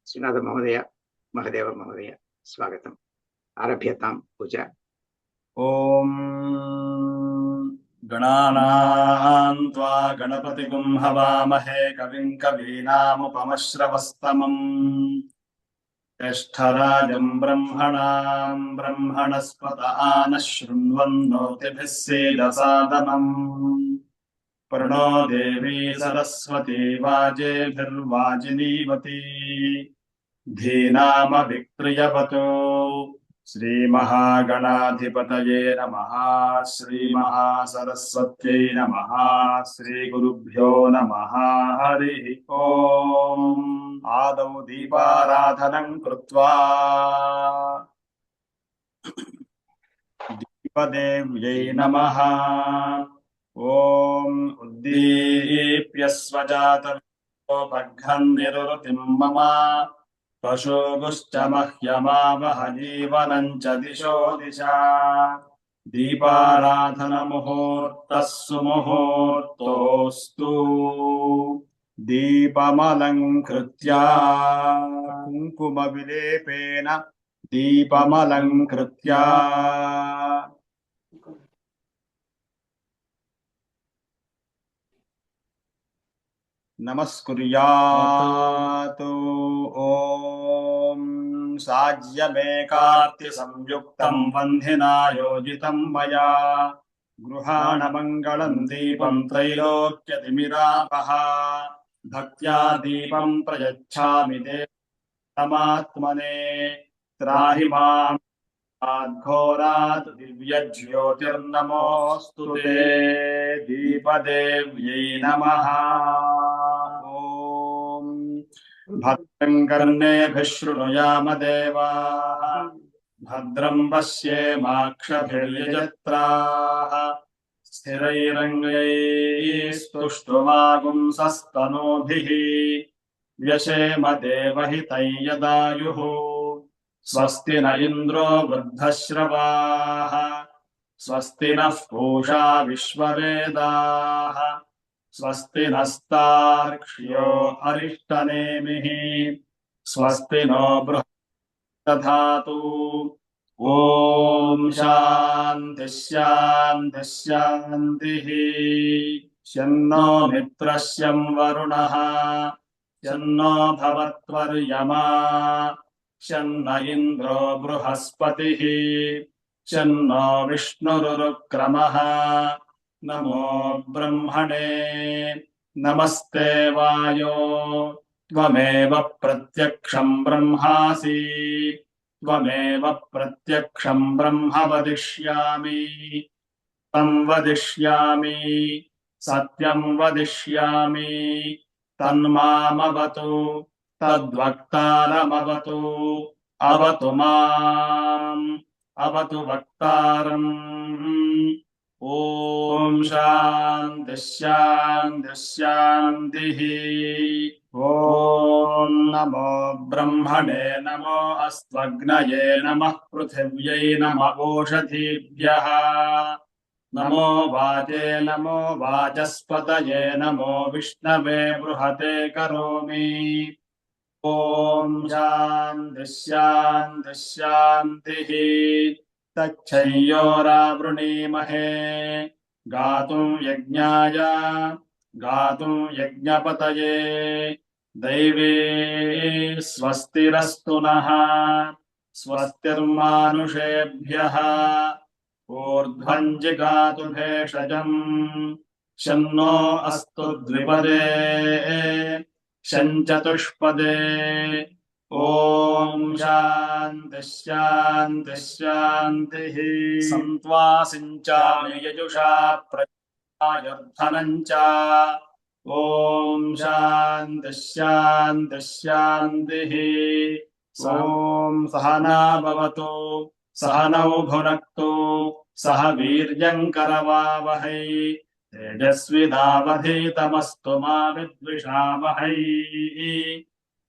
श्रीनाथ महोदय महदेव महोदय स्वागतम्। आरभ्यतां पूजा। ओम गणानां त्वा गणपतिगुं हवामहे कविं कवीनामुपमश्रवस्तमम् ज्येष्ठराजं ब्रह्मणां ब्रह्मणस्पत आनः शृण्वन्नोतिभिः सीदसादनम् प्रणो देवी सरस्वती वाजेभिर्वाजिनीवती धीनामभिक्रियवतु। श्रीमहागणाधिपतये नमः। श्रीमहासरस्वत्यै नमः। श्रीगुरुभ्यो नमः। हरिः ओम्। आदौ दीपाराधनं कृत्वा दीपदेव्यै नमः। ॐ उद्दीप्य स्वजातवेदोपघ्नं निरुतिं मम पशुगुश्च मह्यमावह जीवनं च दिशो दिशा। दीपाराधनमुहूर्तः सुमुहूर्तोऽस्तु। दीपमलङ्कृत्य कुङ्कुमविलेपेन दीपमलङ्कृत्य नमस्कुर्यात्। ॐ साज्यमेकार्ति संयुक्तं वह्निना योजितं मया गृहाणमङ्गलं दीपं त्रैलोक्यतिमिरापः भक्त्या दीपं प्रयच्छामि देवमात्मने त्राहि माम् घोरात् दिव्यज्योतिर्नमोऽस्तु ते। दीपदेव्यै नमः। ॐ भद्रं कर्णेभिः शृणुयाम देवाः भद्रं पश्येमाक्षभिर्यजत्राः स्थिरैरङ्गैस्तुष्टुवागुंसस्तनूभिः व्यशेम देवहितं यदायुः। स्वस्ति न इन्द्रो वृद्धश्रवाः स्वस्ति नः पूषा विश्ववेदाः स्वस्ति नस्तार्क्ष्यो अरिष्टनेमिः स्वस्ति नो बृहद्दधातु। ॐ शान्तिः शान्तिः शान्तिः। शन्नो मित्रः शं वरुणः शन्नो भवत्वर्यमा शन्न इन्द्रो बृहस्पतिः शन्नो विष्णुरुक्रमः। नमो ब्रह्मणे नमस्ते वायो त्वमेव प्रत्यक्षं ब्रह्मासि त्वमेव प्रत्यक्षं ब्रह्म वदिष्यामि तं वदिष्यामि सत्यं वदिष्यामि तन्मामवतु तद्वक्तारमवतु अवतु माम् अवतु वक्तारम्। ॐ शान्तिः शान्तिः शान्तिः। ॐ नमो ब्रह्मणे नमो अस्त्वग्नये नमः पृथिव्यै नमः ओषधीभ्यः नमो वाचे नमो वाचस्पतये नमो विष्णवे बृहते करोमि। ॐ शान्तिः शान्तिः शान्तिः। तच्छय्योरावृणीमहे गातुं यज्ञाय गातुं यज्ञपतये दैवे स्वस्तिरस्तु नः स्वस्तिर्मानुषेभ्यः ऊर्ध्वं जिगातु भेषजम् शन्नो अस्तु द्विपदे शं चतुष्पदे। ॐ शान्तिः शान्तिः शान्तिः। सन्त्वा सिञ्चामि यजुषा प्रजायुर्धनं च। ॐ शान्तिः शान्तिः शान्तिः। ॐ सहना भवतु सहनौ भुनक्तु सह वीर्यं करवावहै तेजस्विनावधीतमस्तु मा विद्विषावहै।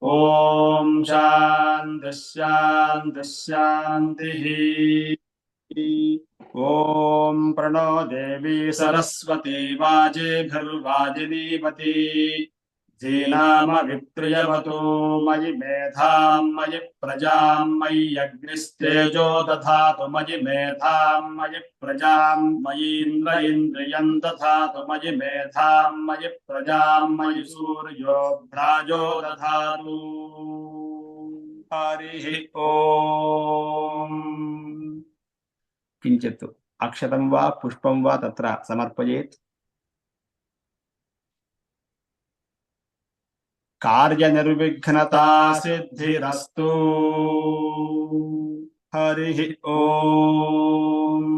ॐ शान्तिः शान्तिः शान्तिः। ॐ प्रणो देवी सरस्वती वाजेभिर्वाजिनीवती धीनामविप्रियवतो मयि मेधां मयि प्रजां मयि अग्निस्तेजो दधातु मयि मेधां मयि प्रजां मयीन्द्र इन्द्रियं दधातु मयि मेधां मयि प्रजां मयि सूर्यो भ्राजो दधातु। हरिः ओम्। किञ्चित् अक्षतं वा पुष्पं वा तत्र समर्पयेत्। कार्यनिर्विघ्नता सिद्धिरस्तु। हरिः ओम्।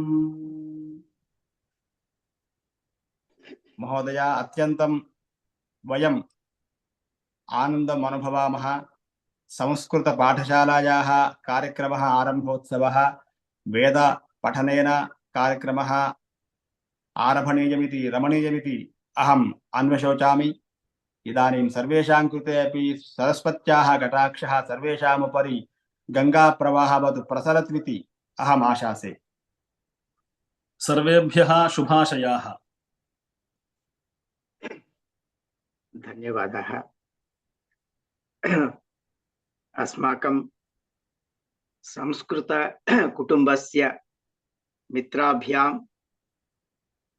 महोदय अत्यन्तं वयम् आनन्दम् अनुभवामः। संस्कृतपाठशालायाः कार्यक्रमः आरम्भोत्सवः वेदपठनेन कार्यक्रमः आरभणीयमिति रमणीयमिति अहम् अन्वेषोचामि। इदानीं सर्वेषां कृते अपि सरस्वत्याः कटाक्षः सर्वेषामुपरि गङ्गाप्रवाहवत् प्रसरत्विति अहम् आशासे। सर्वेभ्यः शुभाशयाः। धन्यवादः। अस्माकं संस्कृत कुटुम्बस्य मित्राभ्यां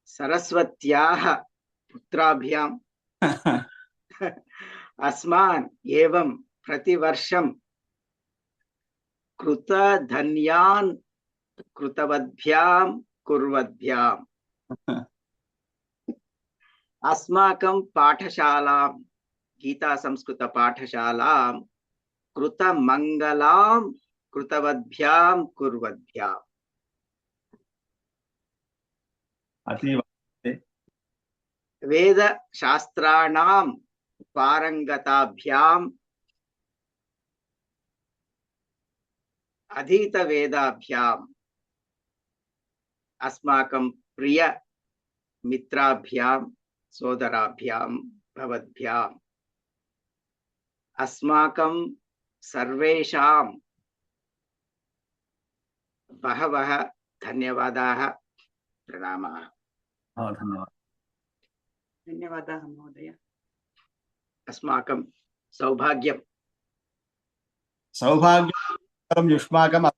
सरस्वत्याः पुत्राभ्यां अस्मान् एवं प्रतिवर्षं कृतधन्यान् कृतवद्भ्यां कुर्वद्भ्याम् अस्माकं पाठशालां गीता संस्कृत पाठशालां कृतमङ्गलां कृतवद्भ्यां कुर्वद्भ्याम्। अतीव वेद शास्त्राणां पारंगताभ्याम् अधीत वेदाभ्याम् अस्माकं प्रिय मित्राभ्यां सोदराभ्यां भवद्भ्याम् अस्माकं सर्वेषां बहवः धन्यवादाः प्रणामाः। धन्यवादाः महोदय। अस्माकं सौभाग्यं युष्माकं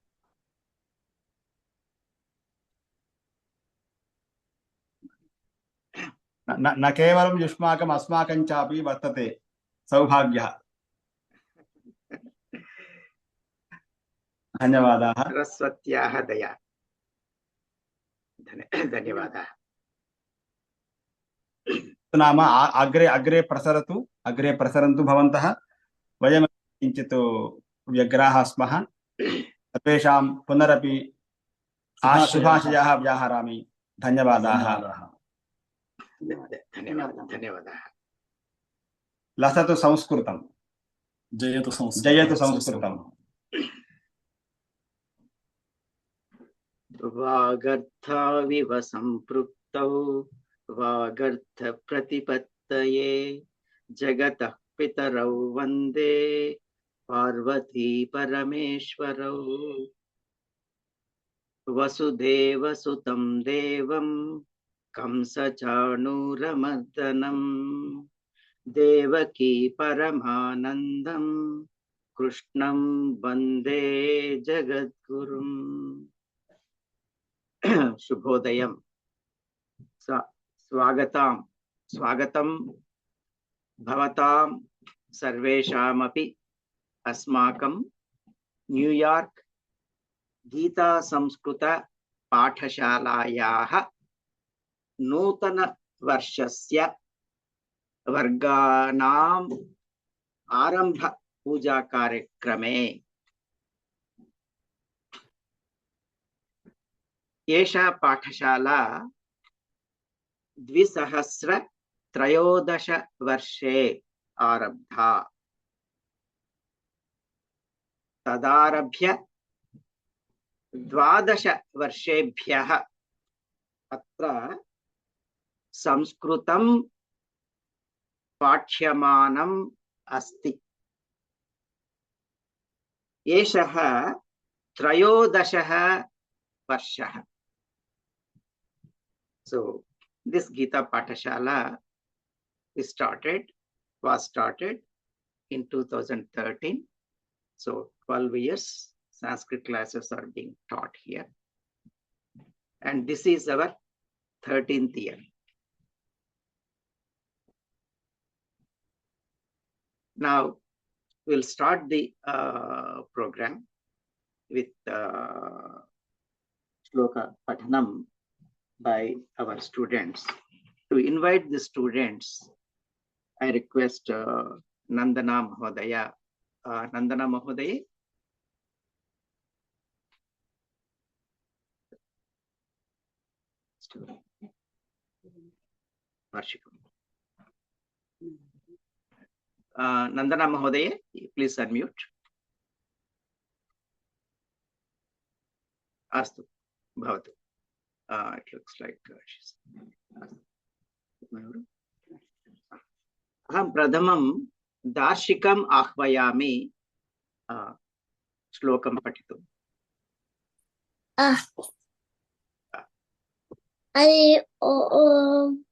न केवलं युष्माकम् अस्माकं चापि वर्तते सौभाग्यः। धन्यवादाः। सरस्वत्याः दया। धन्यवादाः। नाम अग्रे अग्रे प्रसरन्तु भवन्तः। वयं किञ्चित् व्यग्राः स्मः। सर्वेषां पुनरपि शुभाशयाः व्याहरामि। धन्यवादाः। धन्यवादाः। लसतु संस्कृतं, जयतु संस्कृतम्। वागर्थाविव सम्पृक्तौ वागर्थ प्रतिपत्तये जगतः पितरौ वन्दे पार्वती परमेश्वरौ। वसुदेवसुतं देवं कंसचाणूरमर्दनं देवकी परमानन्दं कृष्णं वन्दे जगद्गुरुम्। शुभोदयं। स्वागतं भवतां सर्वेषामपि अस्माकं न्यूयार्क गीता संस्कृत पाठशालायाः नूतन वर्षस्य वर्गाणाम् आरंभ पूजा कार्यक्रमे। एषा पाठशाला 2013 वर्षे आरब्धा। तदारभ्य 12 वर्षेभ्यः अत्र संस्कृतं पाठ्यमानम् अस्ति। एषः 13 वर्षः। So this Gita Pathashala is started was started in 2013. So 12 years Sanskrit classes are being taught here. And this is our 13th year. Now we'll start the program with Shloka Pathanam by our students. To invite the students, I request Nandana Mahodaya. Nandana Mahodaya. Nandana Mahodaya, please unmute. Astu Bhavatu. It looks like she's. Aham pradhamam darshikam ahvayami shlokam patitu. Hari Om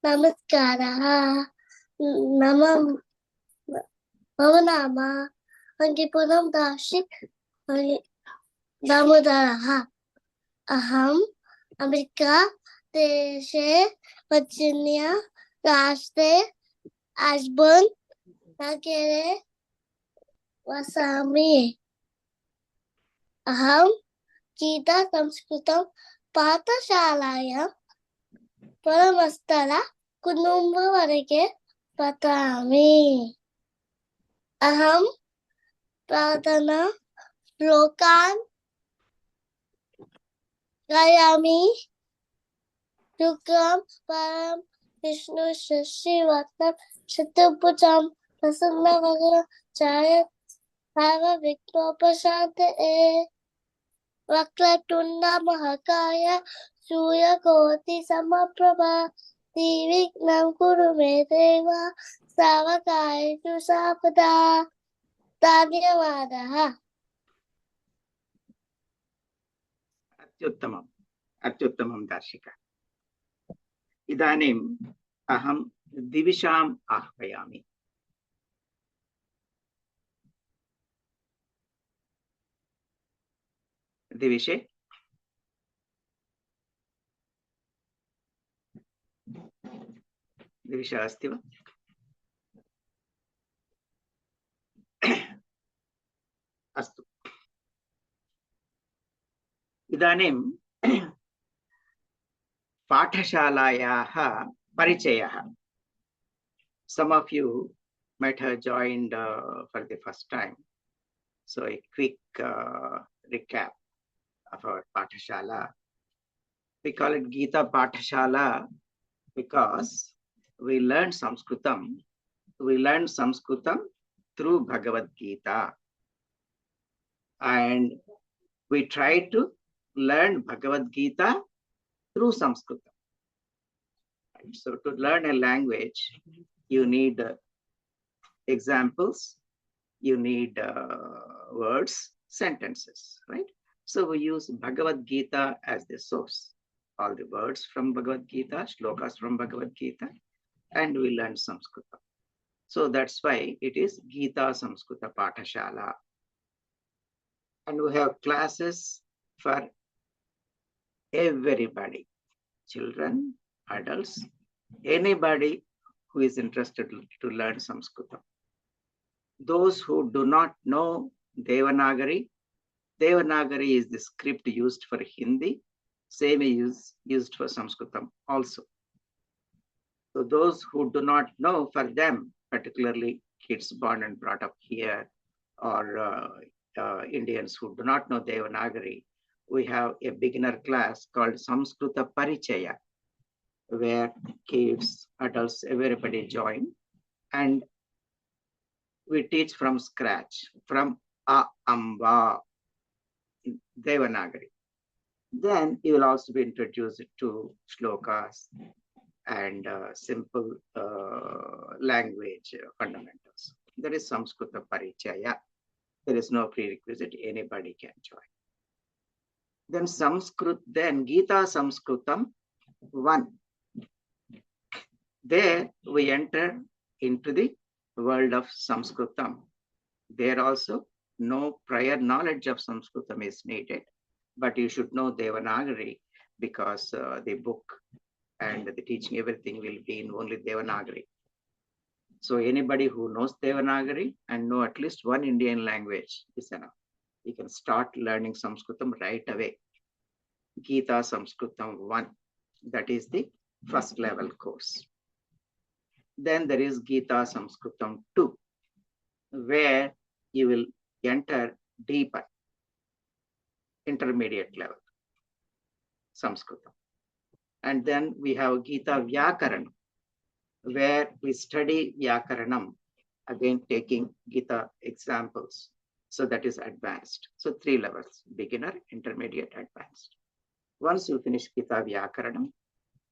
Namaskara Mama Nama Antipunam Dashik Damodara Aham Amerika Deshe Virginia Rashte Ashburn Nagere Wasami Aham Gita Samskritam Pathashalaya Paramastala Kudumbavaraga Patami Aham Pradhana Shlokan Gayami Shukram Param Vishnu Shashi Vattam Chatupujam Prasanna Vagana Jaya Bhava Vignopashante Vaklatunda Mahakaya Surya Koti Samaprabha Divignam Kuru Me Deva Savakaya Sapada Dhanyavadaha. Atyuttamam Darshika. Idanim aham divisham ahvayami. Divishe. Divisha अस्ति वा? अस्तु. इदानीं पाठशालायाः परिचयः. Some of you might have joined for the first time. So a quick recap of our Pathashala. We call it Gita Pathashala because we learned Sanskritam. We learned Sanskritam through Bhagavad Gita. And we try to learn Bhagavad Gita through Sanskritam. So to learn a language, you need examples, you need words, sentences, right? So we use Bhagavad Gita as the source. All the words from Bhagavad Gita, shlokas from Bhagavad Gita, and we learn Samskrita. So that's why it is Gita Samskrita Pathashala. And we have classes for everybody, children, adults, anybody who is interested to learn Samskrita. Those who do not know Devanagari, Devanagari is the script used for Hindi, same is used for Sanskritam also. So those who do not know, for them, particularly kids born and brought up here, or Indians who do not know Devanagari, we have a beginner class called Samskrita Parichaya, where kids, adults, everybody join, and we teach from scratch, from A, Amba, Devanagari. Then you will also be introduced to shlokas and simple language fundamentals. There is Samskrita Parichaya. There is no prerequisite, anybody can join. Then Gita Samskritam 1. There we enter into the world of Sanskritam. There also no prior knowledge of Sanskritam is needed, but you should know Devanagari because the book and the teaching, everything will be in only Devanagari. So anybody who knows Devanagari and know at least one Indian language is enough. You can start learning Sanskritam right away. Gita Sanskritam 1, that is the first level course. Then there is Gita Sanskritam 2, where you will enter deeper, intermediate level Sanskritam. And then we have Gita Vyakaranam, where we study Vyakaranam, again taking Gita examples. So that is advanced. So 3 levels, beginner, intermediate, advanced. Once you finish Gita Vyakaranam,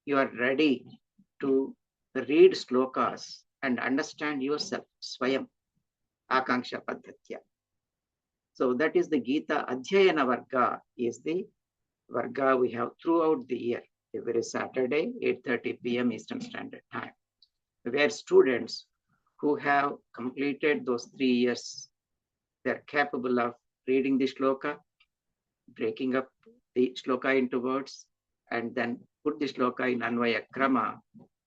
you are ready to read slokas and understand yourself, Swayam, Akanksha Paddhatya. So that is the Gita Adhyayana Varga, is the Varga we have throughout the year, every Saturday, 8:30 p.m. Eastern Standard Time, where students who have completed those 3 years, they're capable of reading the shloka, breaking up the shloka into words, and then put the shloka in Anvaya Krama,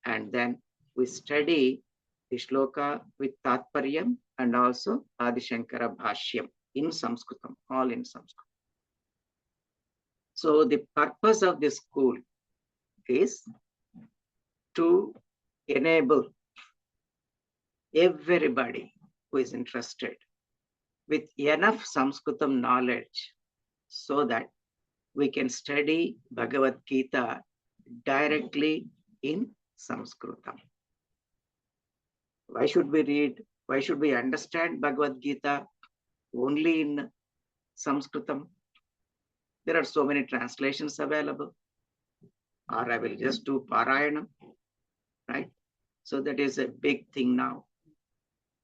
and then we study the shloka with Tatparyam and also Adi Shankara Bhashyam in Sanskritam, all in Sanskrit. So the purpose of this school is to enable everybody who is interested with enough Sanskritam knowledge so that we can study Bhagavad Gita directly in Sanskritam. Why should we read? Why should we understand Bhagavad Gita only in Sanskritam? There are so many translations available. Or I will just do Parayanam, right? So that is a big thing now.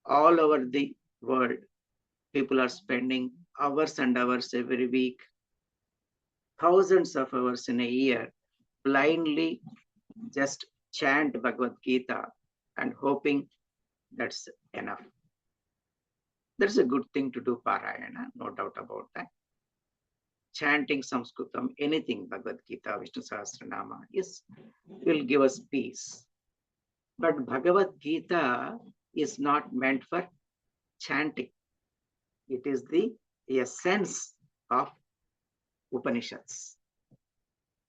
All over the world, people are spending hours and hours every week, thousands of hours in a year, blindly just chant Bhagavad Gita and hoping that's enough. That's a good thing to do, Parayana, no doubt about that. Chanting Sanskritam, anything, Bhagavad Gita, Vishnu Sahasranama, yes, will give us peace. But Bhagavad Gita is not meant for chanting. It is the essence of Upanishads.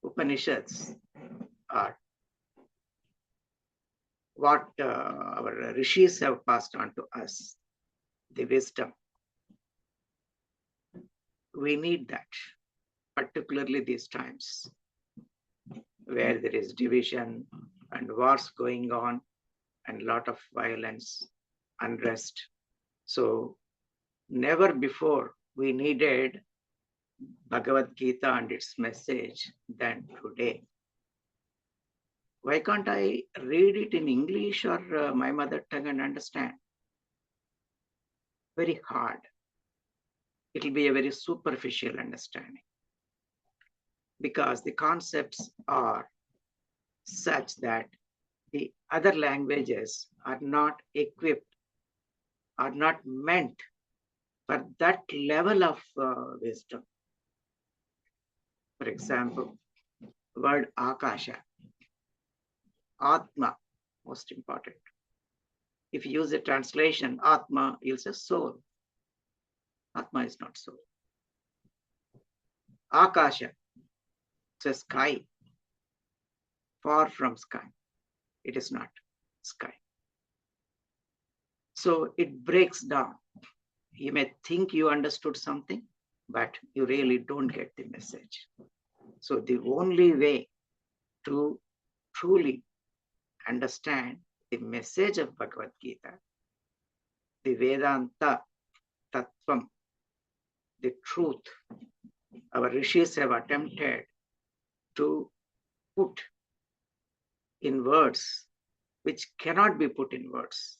Upanishads are what our rishis have passed on to us, the wisdom. We need that, particularly these times where there is division and wars going on and a lot of violence, unrest. So never before we needed Bhagavad Gita and its message than today. Why can't I read it in English or my mother tongue and understand? Very hard. It will be a very superficial understanding because the concepts are such that the other languages are not equipped, are not meant for that level of wisdom. For example, word Akasha, Atma, most important. If you use a translation, Atma, you'll say soul. Atma is not soul. Akasha, it's a sky, far from sky. It is not sky. So it breaks down. You may think you understood something, but you really don't get the message. So the only way to truly understand the message of Bhagavad Gita, the Vedanta Tattvam, the truth, our rishis have attempted to put in words which cannot be put in words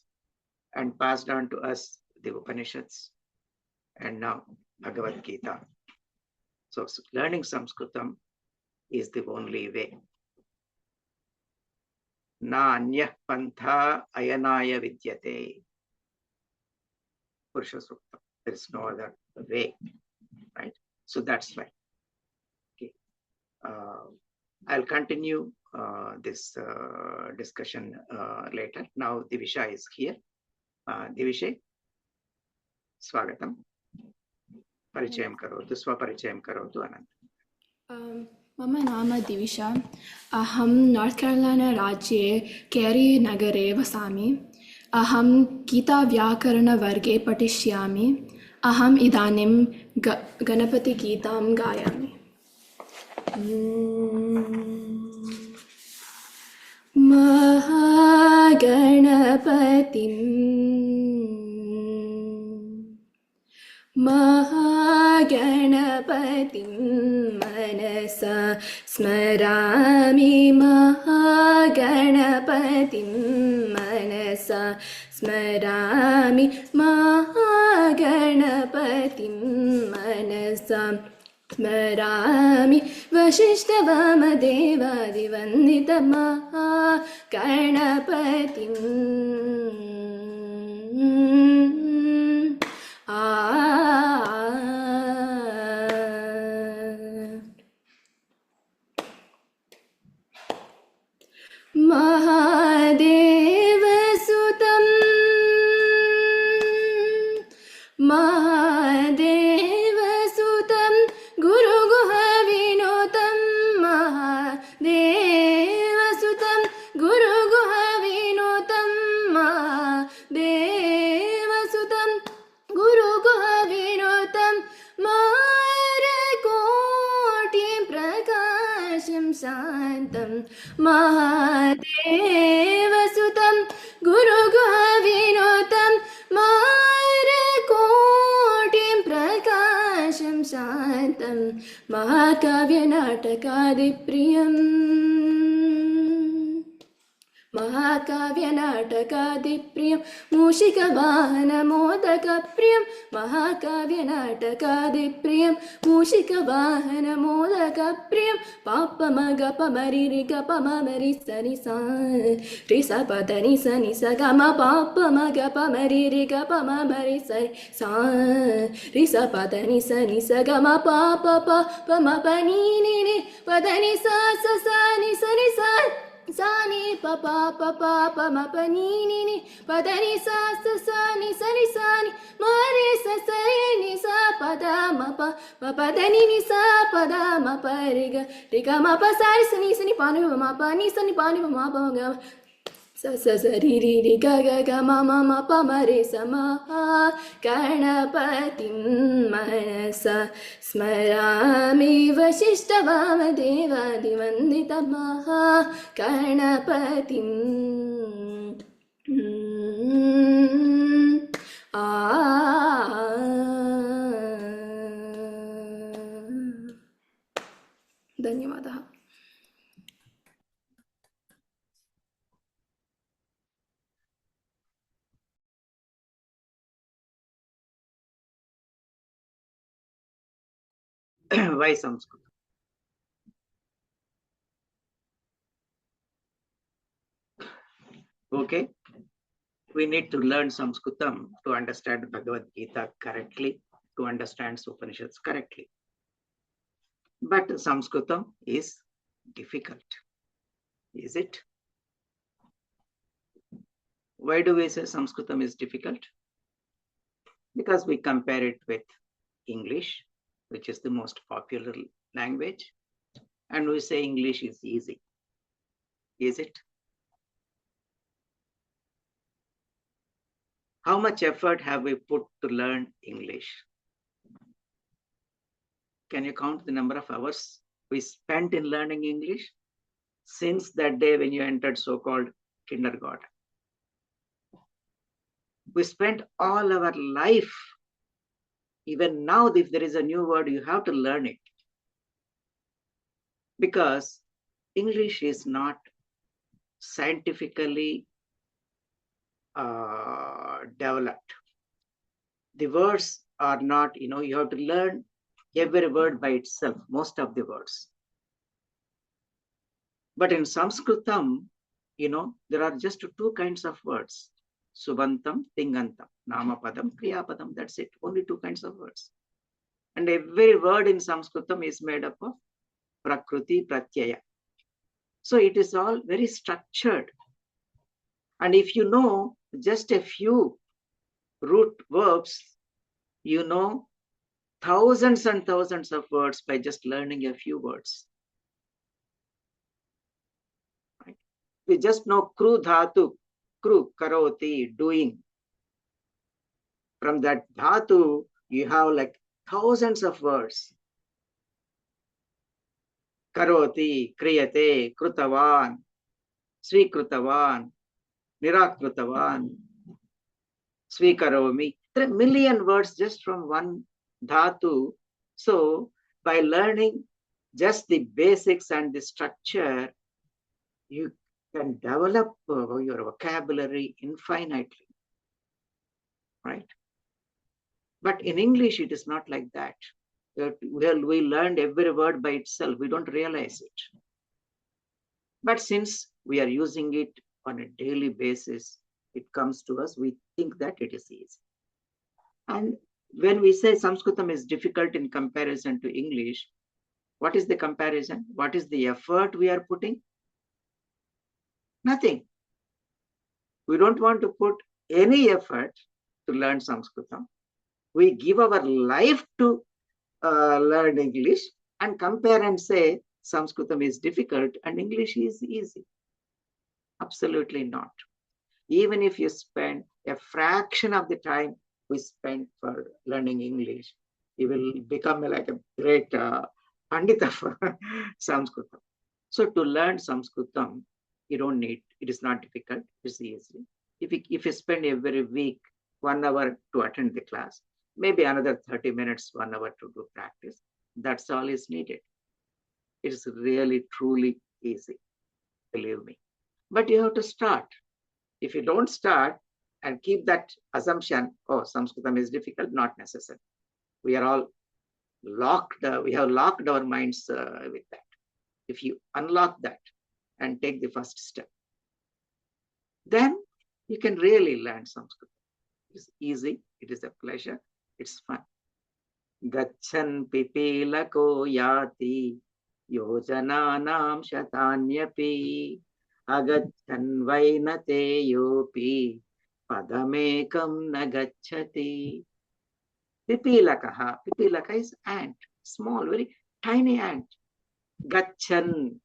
and passed on to us the Upanishads and now Bhagavad Gita. So learning Sanskritam is the only way. Na anyah pantha ayanaya vidyate. Purusha Sukta. There is no other way, right? So that's why. Okay. I'll continue this discussion later. Now Divisha is here. Divisha, Swagatam. Parichayam karotu, Swaparichayam karotu, Anant. मम नाम दिविशा. अहं north Carolina राज्ये केरी नगरे वसामि. अहं गीताव्याकरणवर्गे पठिष्यामि. अहम् इदानीं गणपतिगीतां गायामि. महागणपतिं मनसा स्मरामि. महागणपतिं मनसा स्मरामि. महागणपतिं मनसा स्मरामि. वसिष्ठवामदेवादिवन्दितं महागणपतिम्. महादेवसुतं महादेवसुतं गुरुगुहविनुतं महादेवसुतं गुरुगुहविनुतं महादेवसुतं गुरुगुहविनुतं मारकोटिं प्रकाशं शान्तं महादेवसुतं गुरुगुहविनुतं मारकोटिं प्रकाशं शान्तं महाकाव्यनाटकादिप्रियम्. महाकाव्यनाटकादिप्रियं मूषिकवाहनमोदकप्रियं. महाकाव्यनाटकादिप्रियं मूषिकवाहनमोदकप्रियं. पापमगपमरिरिगपमरि सनि सा रि स पद नि स नि स ग म पापमगपमरिरिगपमरि सनि सा रि स पद नि स नि स ग म प प म प नि नि पद नि सा स सा नि स नि सा सा नि प प म प नि नि पद नि सा स सा नि स नि सा नि म रे स स नि सा पद म पद नि सा पद म प रे ग म प सा रि स नि प नि म प नि स नि प नि म प ग स स स रि रि रि ग ग ग म प म रे स म गणपतिं मनसा स्मरामि. वसिष्ठवामदेवादिवन्दितं महागणपतिम्. धन्यवादः. Why Sanskrit? Okay, we need to learn Sanskritam to understand Bhagavad Gita correctly, to understand Upanishads correctly. But Sanskritam is difficult, is it? Why do we say Sanskritam is difficult? Because we compare it with English, which is the most popular language, and we say English is easy. Is it? How much effort have we put to learn English? Can you count the number of hours we spent in learning English since that day when you entered so-called kindergarten? We spent all our life. Even now, if there is a new word, you have to learn it. Because English is not scientifically developed. The words are not, you have to learn every word by itself, most of the words. But in Sanskritam, there are just two kinds of words. Subantam, Tingantam, Namapadam, Kriyapadam. That's it. Only two kinds of words. And every word in Sanskritam is made up of Prakruti, Pratyaya. So it is all very structured. And if you know just a few root verbs, you know thousands and thousands of words by just learning a few words. Right? We just know kru dhatu, kru, karoti, doing. From that dhatu, you have like thousands of words. Karoti, kriyate, krutavan, svikrutavan, nirakrutavan, svikaromi. There are a million words just from one dhatu. So by learning just the basics and the structure, you can develop your vocabulary infinitely, right? But in English, it is not like that. We learned every word by itself. We don't realize it. But since we are using it on a daily basis, it comes to us, we think that it is easy. And when we say Sanskritam is difficult in comparison to English, what is the comparison? What is the effort we are putting? Nothing. We don't want to put any effort to learn Sanskritam. We give our life to learn English and compare and say Sanskritam is difficult and English is easy. Absolutely not. Even if you spend a fraction of the time we spend for learning English, you will become like a great Pandita for Sanskritam. So to learn Sanskritam, you don't need, it is not difficult, it's easy. If you spend every week 1 hour to attend the class, maybe another 30 minutes, 1 hour to do practice, that's all is needed. It is really, truly easy, believe me. But you have to start. If you don't start and keep that assumption, oh, Sanskritam is difficult, not necessary. We are all locked, we have locked our minds with that. If you unlock that and take the first step, then you can really learn Sanskrit. It's easy, it is a pleasure, it's fun. Gachan pipilako yati yojananam shatanyapi agachan vainate yopi padamekam nagachati. Pipilakaha. Pipilaka is ant, small, very tiny ant. Gachan.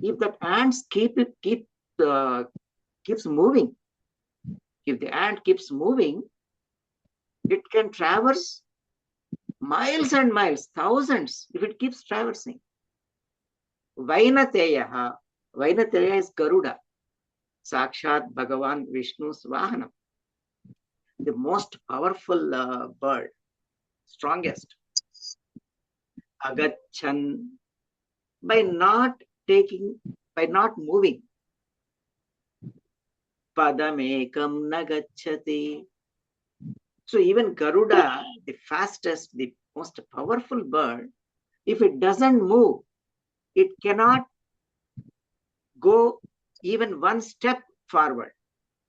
If that ants keeps moving, if the ant keeps moving, it can traverse miles and miles, thousands, if it keeps traversing. Vainateyaha. Vainateya is Garuda. Sakshat Bhagavan Vishnu's Vahanam. The most powerful bird, strongest. Agachan. By not moving. Padamekam nagachati. So even Garuda, the fastest, the most powerful bird, if it doesn't move, it cannot go even one step forward.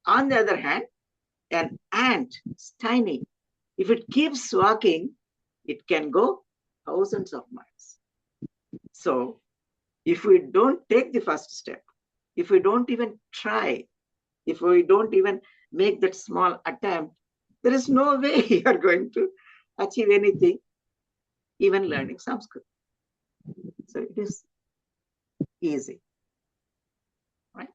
On the other hand, an ant is tiny. If it keeps walking, it can go thousands of miles. So if we don't take the first step, if we don't even try, if we don't even make that small attempt, there is no way you are going to achieve anything, even learning Sanskrit. So it is easy. Right?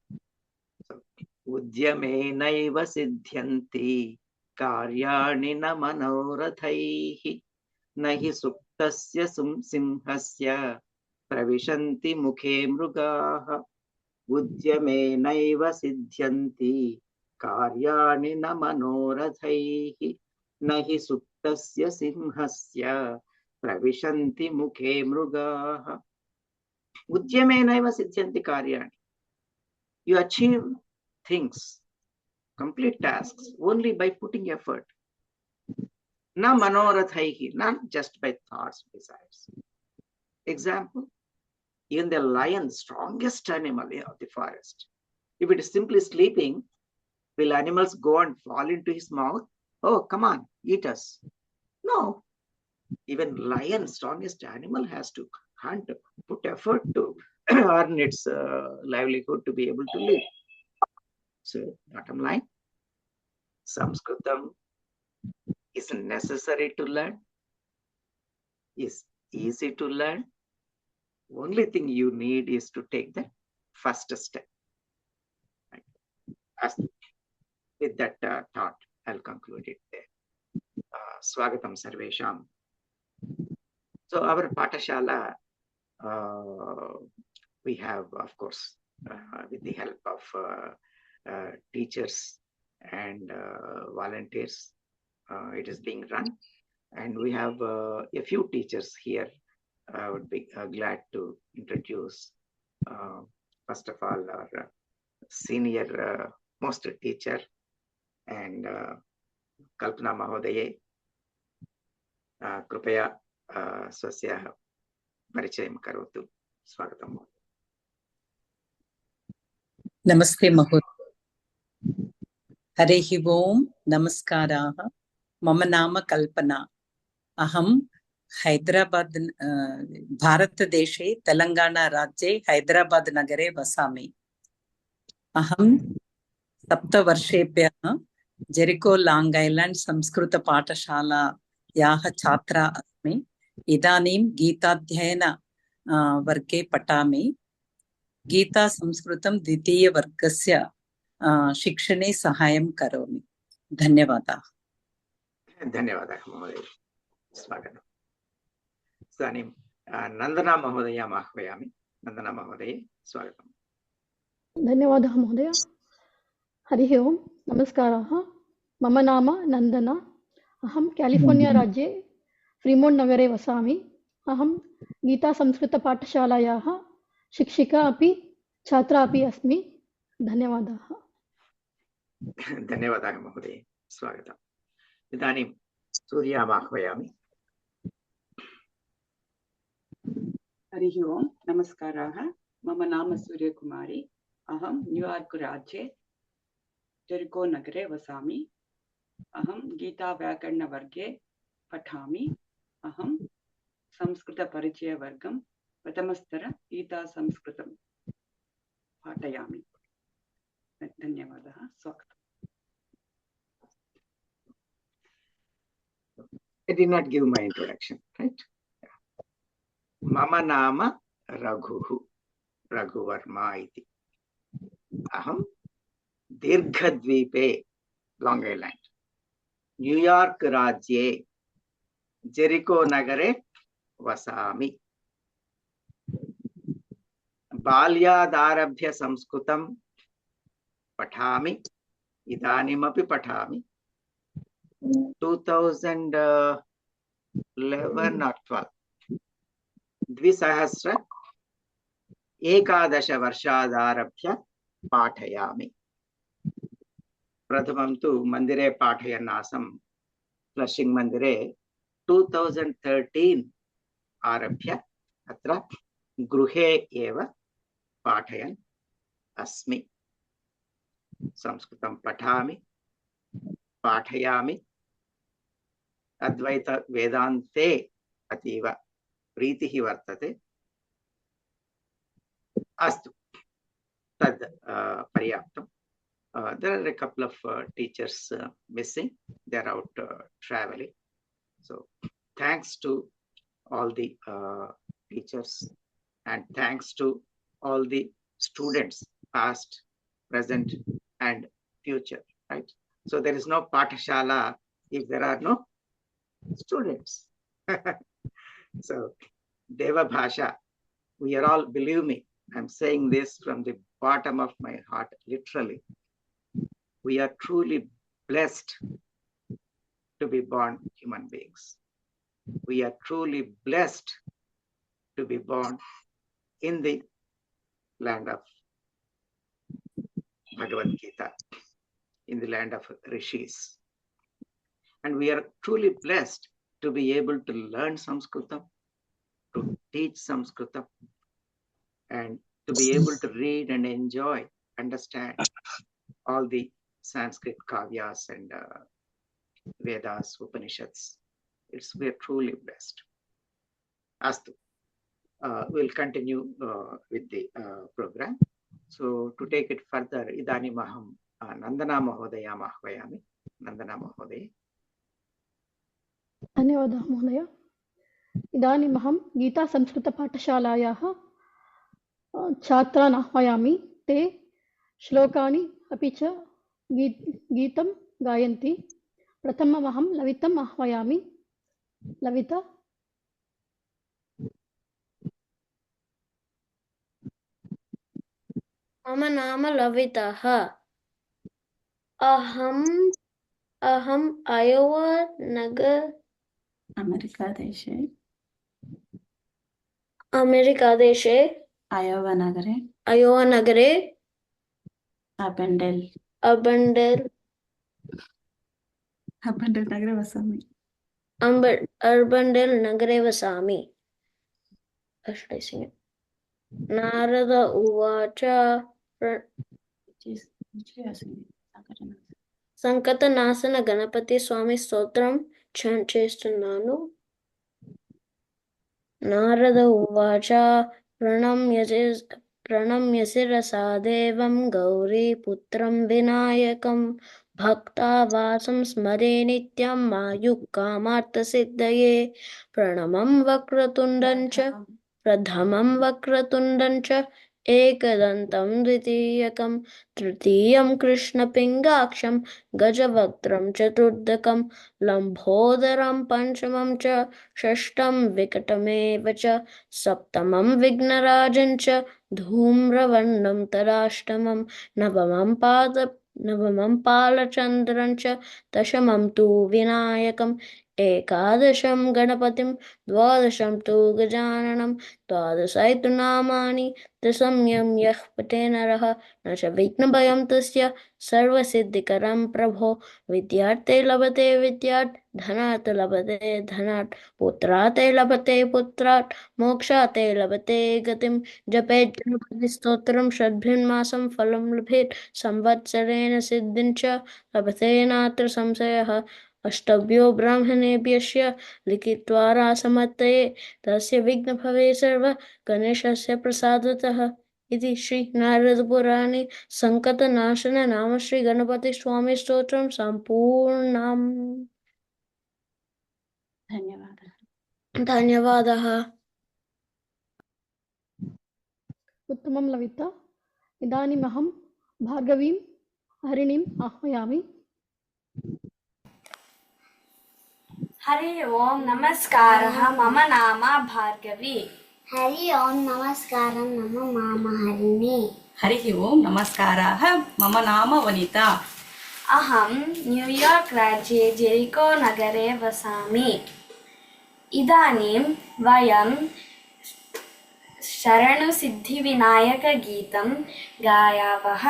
So, Udyamenaiva siddhyanti karyani na manorathaihi nahi suktasya simhasya pravishanti mukhe mrugaha. Udyamenaiva siddhyanti karyani na manorathaihi nahi suktasya simhasya pravishanti mukhe mrugaha. Udyamenaiva siddhyanti karyani. You achieve things, complete tasks, only by putting effort. Na manorathaihi, not just by thoughts, desires. Example, even the lion, strongest animal of the forest, If it is simply sleeping, will animals go and fall into his mouth? Oh, come on, eat us. No. Even lion, strongest animal, has to hunt, put effort to earn its livelihood to be able to live. So, bottom line, Sanskritam is necessary to learn, is easy to learn. Only thing you need is to take the first step. Right? With that thought, I'll conclude it there. Swagatam Sarvesham. So our Patashala, we have, of course, with the help of teachers and volunteers, it is being run. And we have a few teachers here. I would be glad to introduce, first of all, our senior most teacher and Kalpana Mahodaye. Krupaya स्वस्य परिचयं करोतु. स्वागतं. नमस्ते महोदय. हरिः ओम्. नमस्काराः. मम नाम कल्पना. अहं हैदराबाद भारतदेशे तेलङ्गाणाराज्ये हैदराबाद नगरे वसामि. अहं 7 वर्षेभ्यः जेरिको लांग ऐलैंड संस्कृत पाठशालायाः छात्रा अस्मि. इदानीं गीताध्ययन वर्गे पठामि. गीता संस्कृतं द्वितीयवर्गस्य शिक्षणे सहायं करोमि. धन्यवादाः. धन्यवादाः महोदय. स्वागतम्. इदानीं नन्दना महोदयाम् आह्वयामि. नन्दना महोदये स्वागतम्. धन्यवादः महोदय. हरिः ओम्. नमस्काराः. मम नाम नन्दना. अहं कैलिफोर्निया राज्ये फ्रीमोंट नगरे वसामि. अहं गीता संस्कृतपाठशालायाः शिक्षिका अपि छात्रा अपि अस्मि. धन्यवादाः. धन्यवादाः महोदय. स्वागतम्. इदानीं सूर्याम् आह्वयामि. हरिः ओम्. नमस्काराः. मम नाम सूर्यकुमारी. अहं न्यूयार्क राज्ये जेरिको नगरे वसामि. अहं गीता व्याकरणवर्गे पठामि. अहं संस्कृतपरिचयवर्गं प्रथमस्तर गीता संस्कृतं पाठयामि. धन्यवादः. स्वागतम्. I did not give my introduction, right? Mama nama Raghuhu, Raghuvarma iti. Aham Dirghadvipe, Long Island, New York Rajye, Jericho Nagare Vasami. Balyadarabhya Samskrutam Pathami, Idanimapi Pathami. 2011 or 12. द्विसहस्र एकादश वर्षादारभ्य पाठयामि. प्रथमं तु मन्दिरे पाठयन् आसम्. फ्लशिंग मन्दिरे 2013 आरभ्य अत्र गृहे एव पाठयन् अस्मि. संस्कृतं पठामि, पाठयामि. अद्वैत वेदान्ते अतीव प्रीतिः वर्तते. अस्तु, तद् पर्याप्तम्. There are a couple of teachers missing. They are out traveling. So thanks to all the teachers and thanks to all the students, past, present, and future, right? So there is no Pathashala if there are no students. So Deva Bhasha, we are all, believe me, I'm saying this from the bottom of my heart, literally. We are truly blessed to be born human beings. We are truly blessed to be born in the land of Bhagavad Gita, in the land of Rishis. And we are truly blessed to be able to learn Sanskritam, to teach Sanskritam, and to be able to read and enjoy understand all the Sanskrit kavyas and Vedas, Upanishads. We're truly blessed. Astu. We'll continue with the program. So to take it further, Idani Maham Nandana Mahodaya Mahvayami. Nandana Mahodaya. धन्यवादः महोदय। इदानीमहं गीतासंस्कृतपाठशालायाः छात्रान् आह्वयामि। ते श्लोकानि अपि च गीतं गायन्ति। प्रथममहं लवितम् आह्वयामि। लविता। मम नाम लवितः। अहम् अयोवा अमेरिकादेशे अयोवा नगरे अर्बन्डेल् नगरे वसामि। नारद उवाच సంకటనాశన గణపతి స్వామి స్తోత్రం చేస్తున్నాను. నారద ఉవాచ ప్రణమ్య శిరసా దేవం గౌరీపుత్రం వినాయకం భక్తావాసం స్మరే నిత్యం ఆయుఃకామార్థసిద్ధయే ప్రథమం వక్రతుండం చ ఏకదంతం ద్వితీయకం తృతీయం కృష్ణపింగాక్షం గజవక్త్రం చతుర్థకం లంబోదరం పంచమం చ షష్టం వికటమేవ చ సప్తమం విఘ్నరాజం చ ధూమ్రవర్ణం తదాష్టమం నవమం పాలచంద్రం చ దశమం తు వినాయకం ఏకాదశం గణపతిం ద్వాదశం తు గజాననం ద్వాదశైతు నామాని దశమ్యం యః పఠే నరః న చ విఘ్నభయం తస్య సర్వసిద్ధికరం ప్రభో విద్యార్థే లభతే విద్యాత్ ధనాత్ లభతే ధనాత్ పుత్రాతే లభతే పుత్రాత్ మోక్షాతే లభతే గతిం జపేత్ గణపతి స్తోత్రం షడ్భిర్మాసం ఫలం లభేత్ సంవత్సరేణ సిద్ధిం చ లభతే నాత్ర సంశయః अष्टभ्यो ब्राह्मणेभ्यश्च लिखित्वा रासमर्तये तस्य विघ्नभवे सर्व गणेशस्य प्रसादतः इति श्री नारद पुराणे संकटनाशन नाम श्री गणपति स्वामी स्तोत्रं सम्पूर्णम्। धन्यवादः। उत्तमं लविता। इदानीमहं भार्गवीं हरिणीम् आह्वयामि। हरि ओम नमस्कारः। मम नाम भार्गवी। हरि ओम नमस्कारं। मम नाम हरिणी। हरि ओम नमस्कारः। मम नाम वनिता। अहं न्यूयार्क राज्ये जेरिको नगरे वसामि। इदानीं वयं शरणुसिद्धिविनायकगीतं गायावः।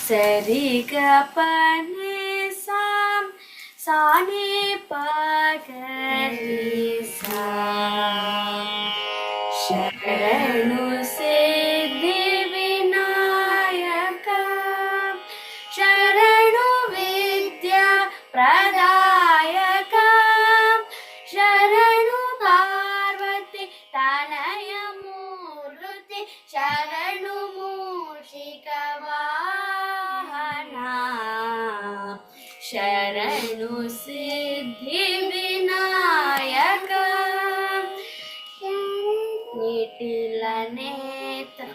सरि ग प नि सा नि प ग रि सा शरणु सिद्धिविनायक शरणु विद्या प्रदायक शरणु पार्वती तनय मूर्ति शरणु मूषिकवा शरणु सिद्धिविनायक निटिलनेत्र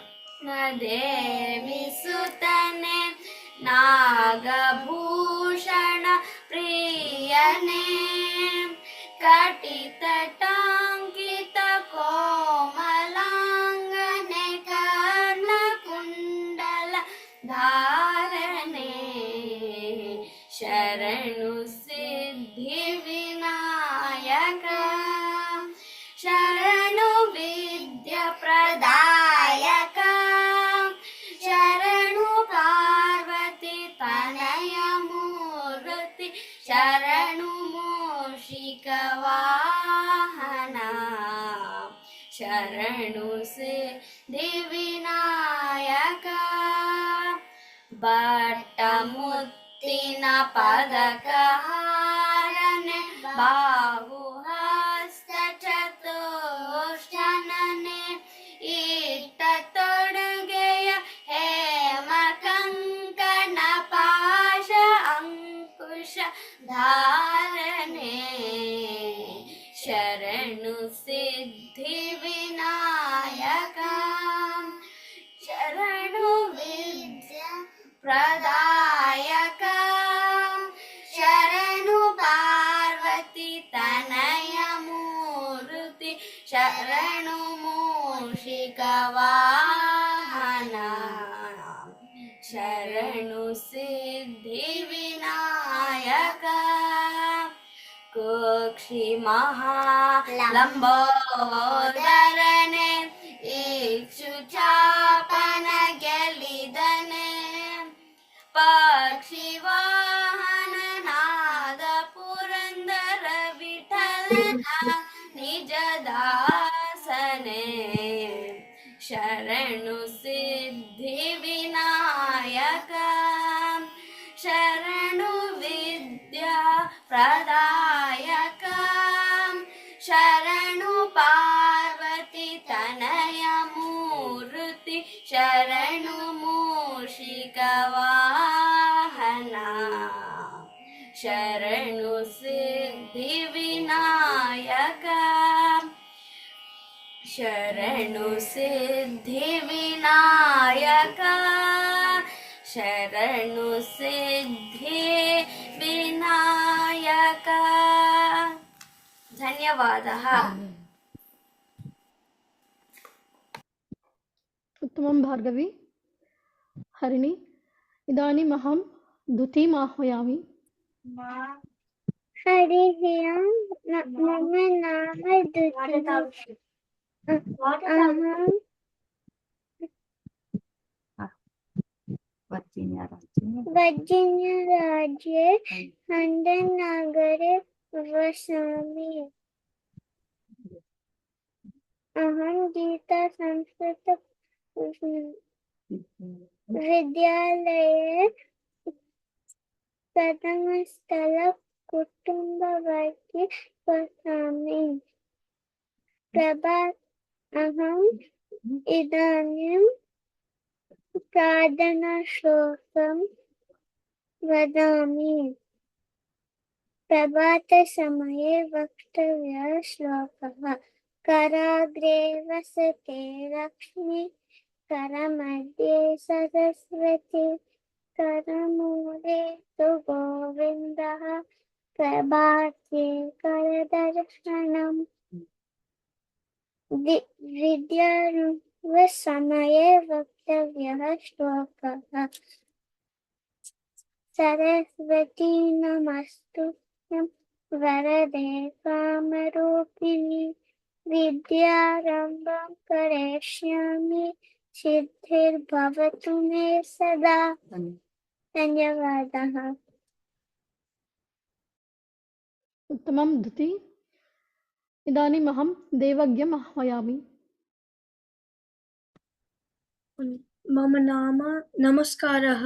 देवी सुतने नागभूषण प्रियने कटितटाङ्कित कोमलाङ्गने कर्णकुण्डल धारणे शरणु सिद्धिविनायक शरणु विद्या प्रदायक शरणु पार्वती तनय मूर्ति शरणु मूषिकवाहना शरणु सिद्धिविनायक बट्टमुत्तिन पदकहारने बाहुहस्त चतुष्टनने इट्ट तोडुಗೆಯ ಹೇಮ ಕಂಕಣ ಪಾಶ ಅಂಕುಶ ಧಾರಣೆ ಶರಣು ಸಿದ್ಧಿ ವಿನಾಯಕ ಶರಣು ವಿದ್ಯಾ ಪ್ರದಾಯಕ ಶರಣು ಪಾರ್ವತಿ ತನಯ ಮೂರ್ತಿ ಶರಣು ಮೂಷಿಕ ವಾಹನ ಶರಣು ಸಿದ್ಧಿ ವಿನಾಯಕ ಕುಕ್ಷಿ ಮಹಾಲಂಬೋದರನೆ ಇಕ್ಷುಚಾಪನ ಗೆಲಿದನೆ ಪಕ್ಷಿ ವಾಹನನಾದ ಪುರಂದರ ವಿಠಲನ ನಿಜ ದಾಸನೆ ಶರಣು ಸಿದ್ಧಿ ವಿನಾಯಕ ಶರಣು ವಿದ್ಯಾ ಪ್ರದಾಯಕ ಶರಣು ಪಾರ್ವತಿ ತನಯ ಮೂರ್ತಿ ಶರಣು ಮೂಷಿಕ ವಾಹನ ಶರಣು ಸಿದ್ಧಿ ವಿನಾಯಕ ಶರಣು ಸಿದ್ಧಿ ವಿನಾಯಕ ಶರಣು ಸಿದ್ಧಿ ವಿನಾಯಕ ಧನ್ಯವಾದः उत्तमं भार्गवी हरिणी इदानीम् अहं द्युतिम् आह्वयामि हरिः ओम् मम नाम द्युति अहं वर्जीनिया राज्ये लण्डन् नगरे वसामि अहं गीता संस्कृत विद्यालये प्रथमस्थल कुटुम्बवर्गे वसामि अहम् इदानीं प्रार्थनाश्लोकं वदामि प्रभातसमये वक्तव्यः श्लोकः कराग्रे वसते लक्ष्मी करमध्ये सरस्वती करमूले तु गोविन्दः प्रभाते करदर्शनम् विद्यारम्भसमये वक्तव्यः श्लोकः सरस्वती नमस्तुभ्यं वरदे कामरूपिणि विद्यारम्भं करिष्यामि सिद्धिर्भवतु मे सदा धन्यवादः उत्तमं द्युति इदानीम् अहं देवज्ञम् आह्वयामि मम नाम नमस्कारः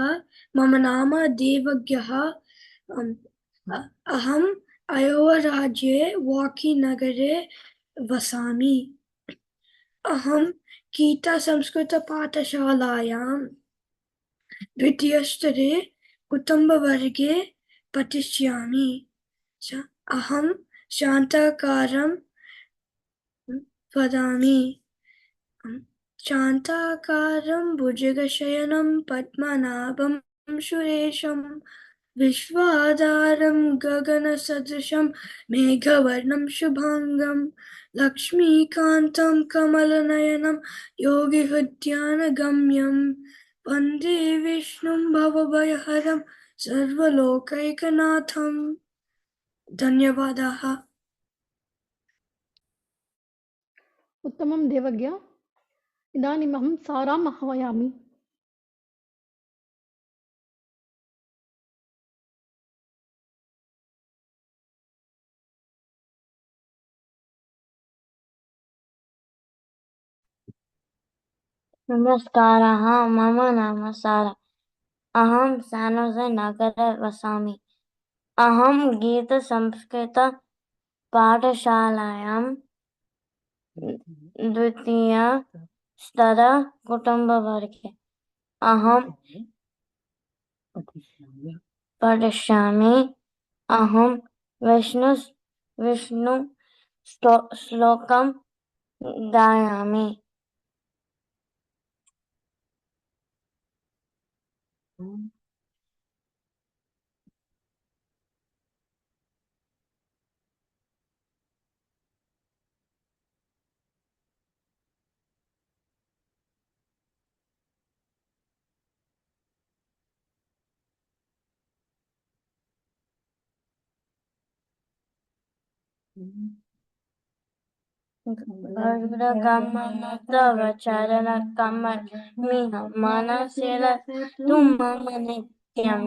मम नाम देवज्ञः अहम् अयोवा राज्ये वाकी नगरे वसामि अहं गीता संस्कृत पाठशालायां द्वितीयस्तरे कुटुम्बवर्गे पठिष्यामि अहं शान्ताकारं वदामि शान्ताकारं भुजगशयनं पद्मनाभं सुरेशं विश्वाधारं गगनसदृशं मेघवर्णं शुभांगं लक्ष्मीकान्तं कमलनयनं योगिहृद्यानगम्यं वन्दे विष्णुं भवभयहरं सर्वलोकैकनाथं धन्यवादाः उत्तमं देवज्ञ इदानीम् अहं साराम् आह्वयामि नमस्कारः मम नाम सारा अहं सानोजे नगरे वसामि अहं गीतसंस्कृतपाठशालायां द्वितीयस्तर कुटुम्बवर्गे अहं पठिष्यामि अहं विष्णु श्लोकं गायामि तव चरण कमल मिह मनसिल तुम मम नित्यं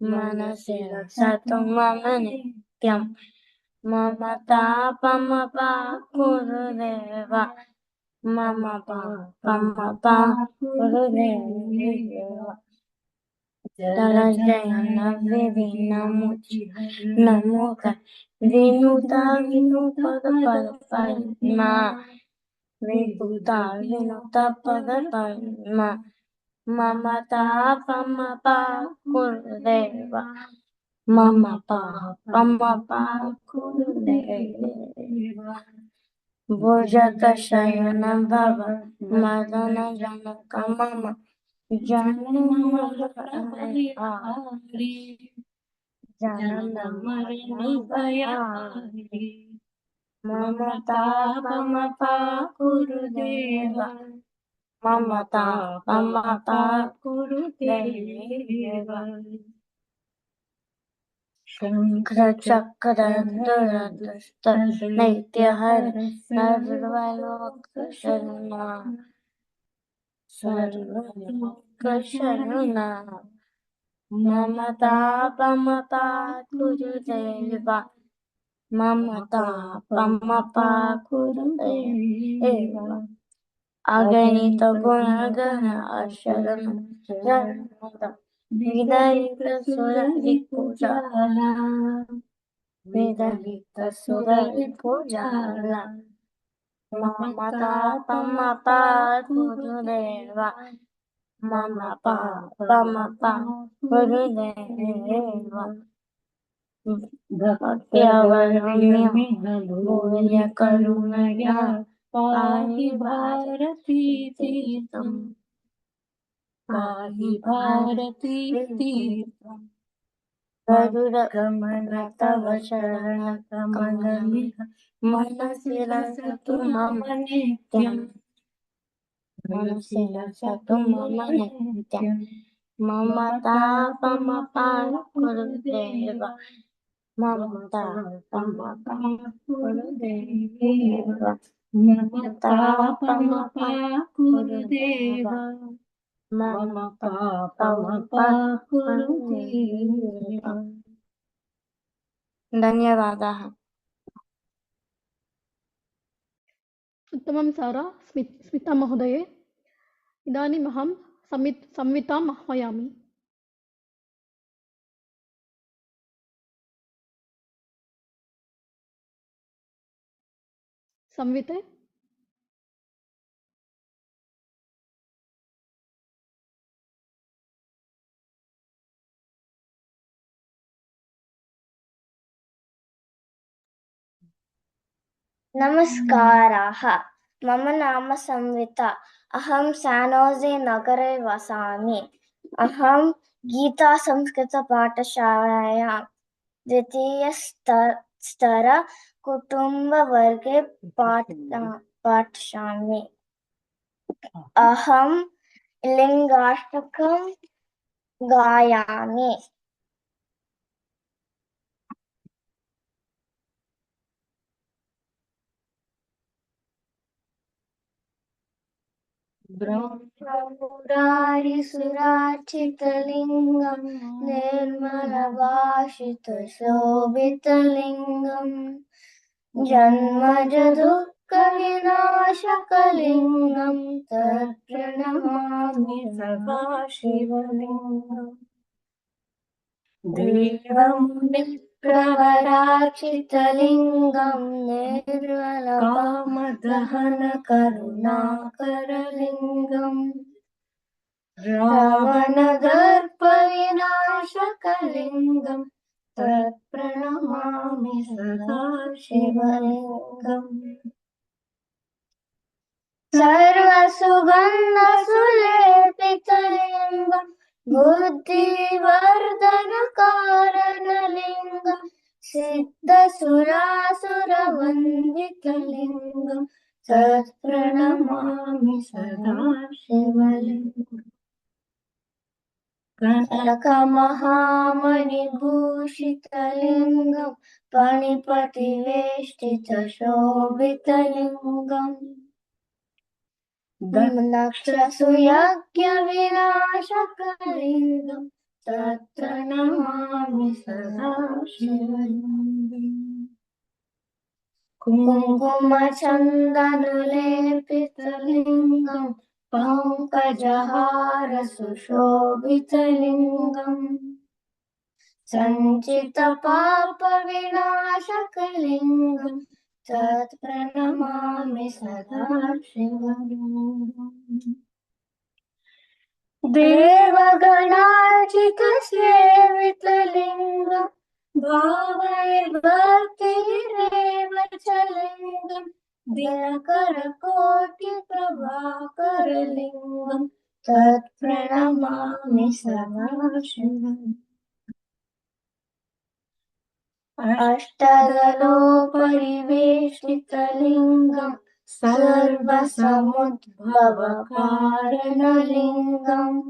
मनसिल सतु मम नित्यं मम तापमपाकुरुदेव मम पापमपाकुरुदेव नमुचि नमोक विनुता विनुपद पद पद्मा विपुता विनुता पद पद्मा मम तापमपाकुरुदेव मम पापमपाकुरुदेव भुजगशयन भव मदन जनक मम जनम मरणि भयारि मम तापमपाकुरुदेव मम तापमपाकुरुदेव शङ्खचक्र दुरदुष्ट नैत्यहर सर्वलोकशरणा मम तापमपाकुरुदेव मम तापमपाकुरुदेव अगणित गुणगण अशरण विदहित सुररिपुजाला विदहित सुररिपुजाला मम तापमपाकुरुदेव मम पापमपाकुरुदेव भक्त्यवरम्य करुणया पाहि भारती तीर्थम् पाहि भारती तीर्थम् गरुडगमन तव शरण कमलमिह मनसि लसतु मम नित्यम् मनसि लसतु मम नित्यम् मम तापमपाकुरुदेव मम तापमपाकुरुदेव मम तापमपाकुरुदेव मम पापमपाकुरुदेव धन्यवादाः उत्तमं सारा स्मिता महोदये इदानीमहं संविताम् आह्वयामि संविते नमस्काराः मम नाम संविता अहं सानोजे नगरे वसामि अहं गीता संस्कृतपाठशालायां द्वितीयस्तर कुटुम्बवर्गे पाठयामि अहं लिङ्गाष्टकं गायामि ब्रह्ममुरारिसुरार्चितलिङ्गं निर्मलभाषितशोभितलिङ्गं जन्मजदु दुःखविनाशकलिङ्गं तत्प्रणमामि सदा शिवलिङ्गम् देवमुनिप्रवरार्चितलिङ्गं निर्मलकामदहनकरुणाकरलिङ्गम् रावणदर्पविनाशकलिङ्गं तत्प्रणमामि सदा शिवलिङ्गम् सर्वसुगन्धसुलेपितलिङ्गं बुद्धिवर्धनकारणलिङ्गं सिद्धसुरासुरवन्दितलिङ्गं तत्प्रणमामि सदा शिवलिङ्गम् कनकमहामणिभूषितलिङ्गं फणिपतिवेष्टितशोभितलिङ्गम् दक्षसुयज्ञविनाशकलिङ्गं तत्प्रणमामि सदा शिवलिङ्गम् कुङ्कुमचन्दनलेपितलिङ्गं पङ्कजहारसुशोभितलिङ्गम् सञ्चितपापविनाशकलिङ्गं तत्प्रणमामि सदा शिवलिङ्गम् देवगणार्चितसेवितलिङ्गं भावैर्भक्तिरेव च लिङ्गं दिनकरकोटिप्रभाकरलिङ्गं तत्प्रणमामि सदा शिवम् अष्टदलोपरिवेष्टितलिङ्गं सर्वसमुद्भवकारणलिङ्गम्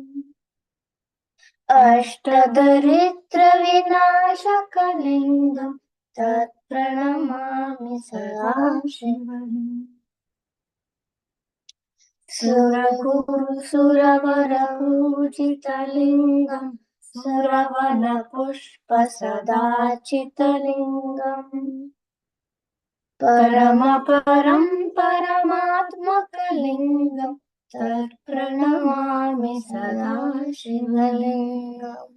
अष्टदरिद्रविनाशकलिङ्गं तत्प्रणमामि सदा शिवलिङ्गम् सुरगुरुसुरवरपूजितलिङ्गं सुरवनपुष्पसदाचितलिङ्गम् परमपरं परमात्मकलिङ्गं तत्प्रणमामि सदा शिवलिङ्गम्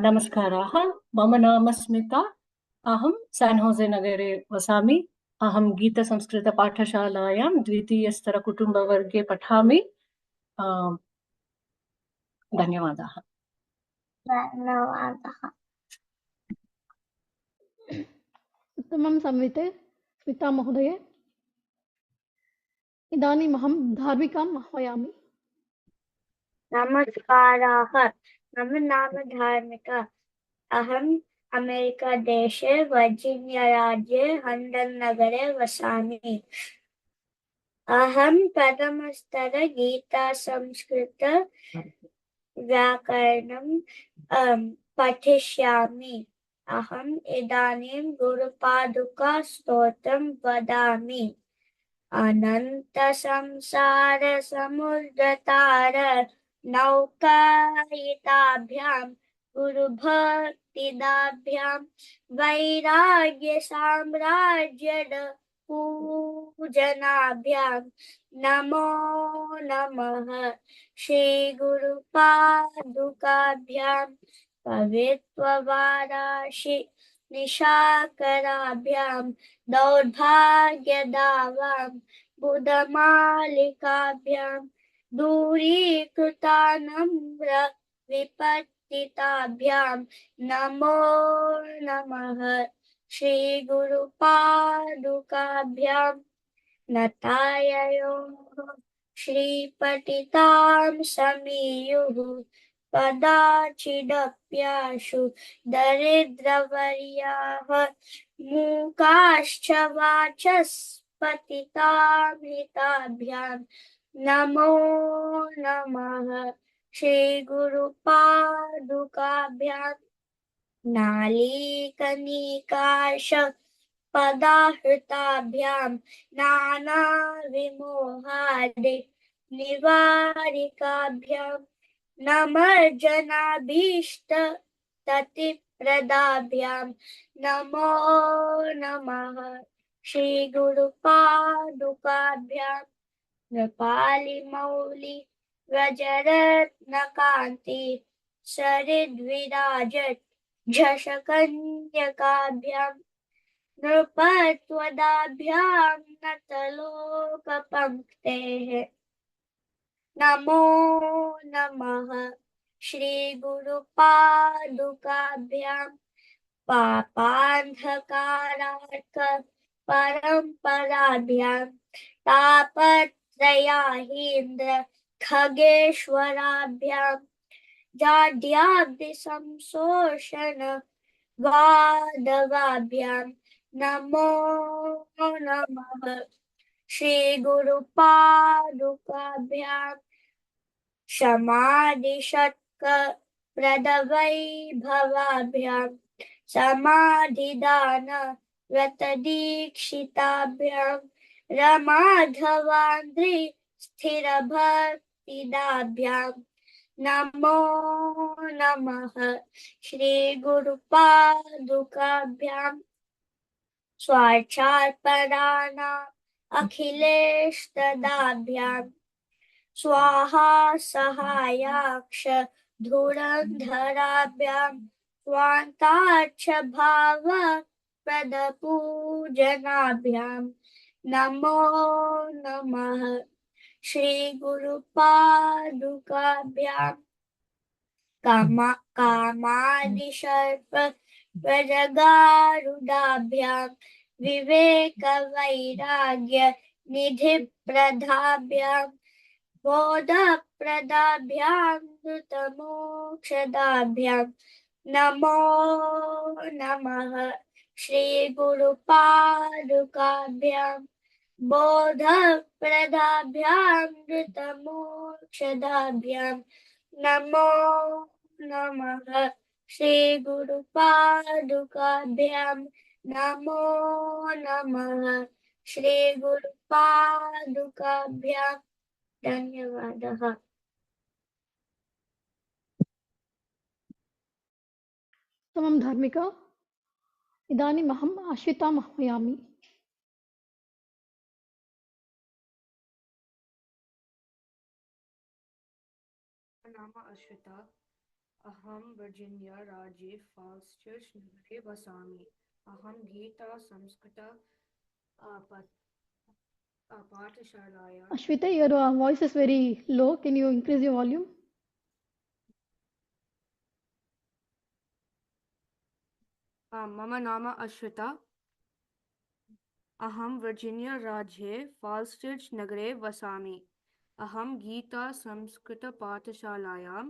नमस्काराः। मम नाम स्मिता। अहं सैन् होसे नगरे वसामि। अहं गीतसंस्कृतपाठशालायां द्वितीयस्तरकुटुम्बवर्गे पठामि। धन्यवादाः। धन्यवादः। उत्तमं संविते स्मिता महोदये। इदानीमहं धार्मिकाम् आह्वयामि। नमस्काराः। मम नाम धार्मिका। अहम् अमेरिकादेशे वर्जीनिया-राज्ये हण्डन् नगरे वसामि। अहं प्रथमस्तर गीतासंस्कृत व्याकरणं पठिष्यामि। अहम् इदानीं गुरुपादुका स्तोत्रं वदामि। अनन्तसंसारसमुद्रतार नौकायिताभ्यां गुरुभक्तिदाभ्यां वैराग्यसाम्राज्यद पूजनाभ्यां नमो नमः। श्रीगुरुपादुकाभ्यां पवित्रवाराशि निशाकराभ्यां दौर्भाग्यदावां बुधमालिकाभ्यां दूरीकृतानम्र विपत्तिताभ्यां नमो नमः। श्रीगुरुपादुकाभ्यां नताययोः श्रीपतितां समीयुः कदाचिदप्याशु दरिद्रवर्याः मूकाश्च वाचस्पतितां नमो नमः। श्रीगुरुपादुकाभ्यां नालीकनिकाश पदाहृताभ्यां नानाविमोहादि निवारिकाभ्यां नमर्जनाभीष्ट तति प्रदाभ्यां नमो नमः श्री गुरुपादुकाभ्यां नृपालिमौलि व्रजरत्नकान्ति सरिद्विराजत् झषकन्यकाभ्यां नृपत्वदाभ्यां नतलोकपङ्क्तेः नमो नमः श्री गुरुपादुकाभ्यां पापान्धकारार्क परम्पराभ्यां तापत्रयाहीन्द्र खगेश्वराभ्यां जाड्याब्धिसंशोषण वादवाभ्यां नमो नमः श्री गुरुपादुकाभ्यां समाधिषट्क प्रदवैभवाभ्यां समाधिदान व्रतदीक्षिताभ्यां रमाधवान्द्रि स्थिरभक्तिदाभ्यां नमो नमः श्री गुरुपादुकाभ्यां स्वार्थार्पणानाम् अखिलेशतदाभ्यां स्वाहा सहायाक्ष धुरन्धराभ्यां स्वान्ताक्ष भाव प्रदपूजनाभ्यां नमो नमः श्री गुरुपादुकाभ्यां कामादिशर्प प्रजगारुडाभ्यां विवेक वैराग्य निधिप्रदाभ्यां बोधप्रदाभ्यां धृतमोक्षदाभ्यां नमो नमः श्री गुरुपादुकाभ्यां बोधप्रदाभ्यां धृतमोक्षदाभ्यां नमो नमः श्री गुरुपादुकाभ्यां नमो नमः श्री गुरुपादुकाभ्यां धन्यवादः उत्तमं धार्मिक इदानीम् अहम् आश्रिताम् आह्वयामि नाम अश्विता अहं वर्जीनिया राज्ये फॉल्स चर्च नगरे वसामि अहं गीता संस्कृत पाठशालायां Ashwita, your voice is very low. Can you increase your volume? मम नाम अश्विता अहं वर्जीनिया राज्ये फॉल्स चर्च नगरे वसामि अहं गीता संस्कृत पाठशालायां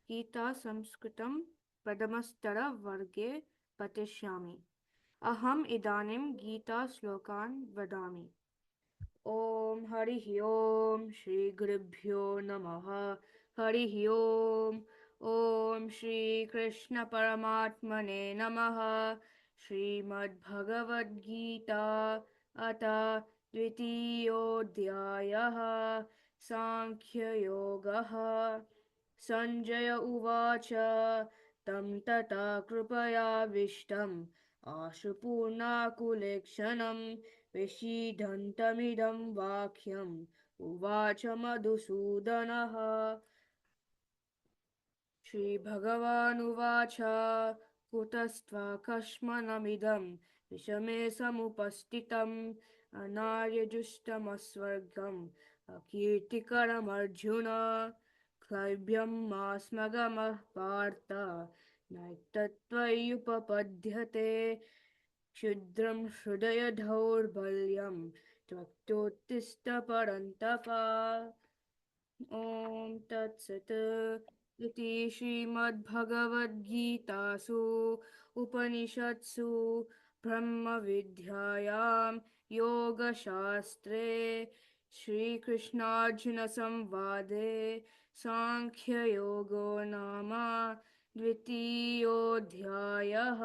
गीता संस्कृतं प्रथमस्तरवर्गे पठिष्यामि अहम् इदानीं गीता श्लोकान् वदामि ओम हरिः ओम श्री गुरुभ्यो नमः हरिः ओम श्री कृष्ण परमात्मने नमः श्रीमद्भगवद्गीता अथ द्वितीयोऽध्यायः सांख्ययोगः संजय उवाच तं तथा कृपयाविष्टम् आशुपूर्णाकुलेक्षणं विषीदन्तमिदं वाक्यम् उवाच मधुसूदनः श्रीभगवानुवाच कुतस्त्वाकस्मनमिदं विषमे समुपस्थितम् अनार्यजुष्टमस्वर्गम् अकीर्तिकरमर्जुन क्लैब्यं मास्मगमः पार्थ नैतत्त्वय्युपपद्यते क्षुद्रं हृदय दौर्बल्यं त्वत्तोत्तिष्ठ परन्तप ॐ तत्सत् इति श्रीमद्भगवद्गीतासु उपनिषत्सु ब्रह्मविद्यायां योगशास्त्रे श्रीकृष्णार्जुनसंवादे सांख्ययोगो नाम द्वितीयोऽध्यायः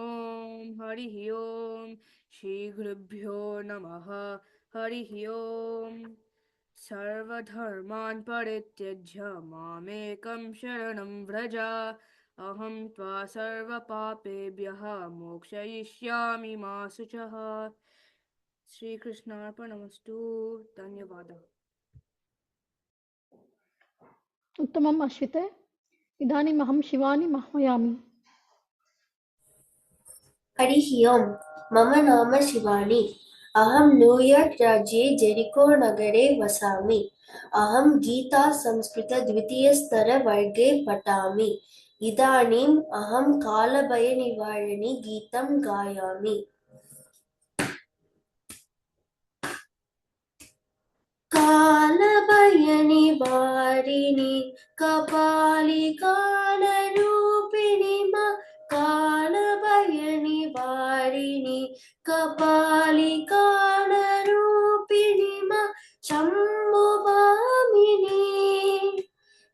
ओम हरिः ओम श्रीगुरुभ्यो नमः हरिः ओम सर्वधर्मान् परित्यज्य मामेकं शरणं व्रज अहं त्वा सर्वपापेभ्यः मोक्षयिष्यामि मा शुचः। श्रीकृष्णार्पणमस्तु। धन्यवादः। उत्तमम् अश्विते। इदानीम् अहं शिवानी आह्वयामि। हरिः ओम्। मम नाम शिवानी। अहं न्यूयार्क् राज्ये जेरिको नगरे वसामि। अहं गीता संस्कृत द्वितीयस्तरवर्गे पठामि। इदानीम् अहं कालभयनिवारिणी गीतं गायामि। कालभयनिवारिणी कपालिकालरूपिणी मा कालभयनिवारिणी कपालिकालरूपिणी मा शम्भुभामिनी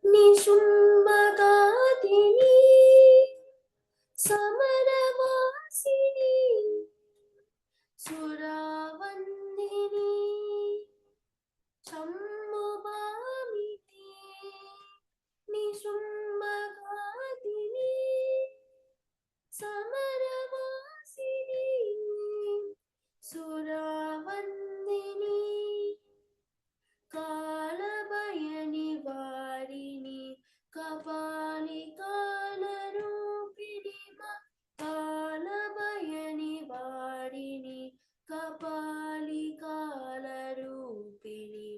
निशुम्भघातिनी समरवासिनी सुरावन्दिनी शम्भुभामिनी निशुम्भघातिनी समरवासिनी सुरावन्दिनी कालभयनिवारिणी कपालिकालरूपिणी मा कालभयनिवारिणी कपालिकालरूपिणी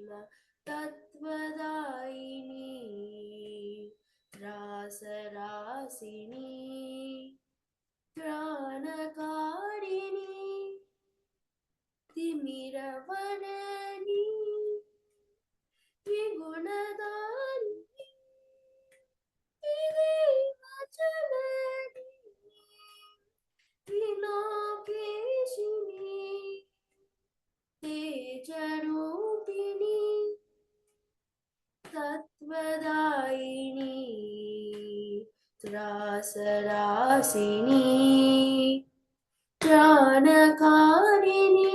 मा तत्त्वदायिनी रासरासिनी त्राणकारिणी तिमिरवरणी त्रिगुणदारिणी त्रिदेवचलनी त्रिलोकेशिनी तेजरूपिणी तत्त्वदायिनी त्रासरासिनी त्राणकारिणी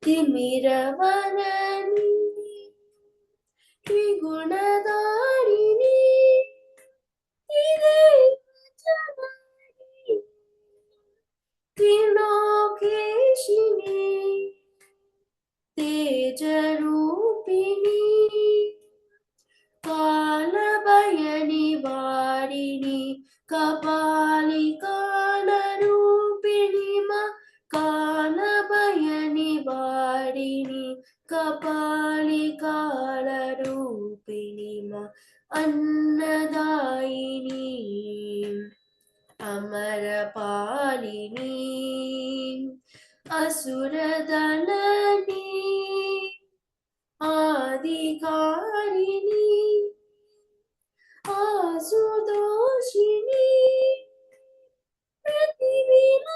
तिमिरवरणी त्रिगुणदारिणी त्रिदेवचलनी त्रिलोकेशिनी तेजरूपिणी कालभयनिवारिणी कपालिकालरूपिणी मा कालभयनिवारिणी कपालिकालरूपिणी मा अन्नदायिनी अमरपालिनी असुरदलनी आदिकारिणी आसुदोषिणी प्रतिविनाशिनी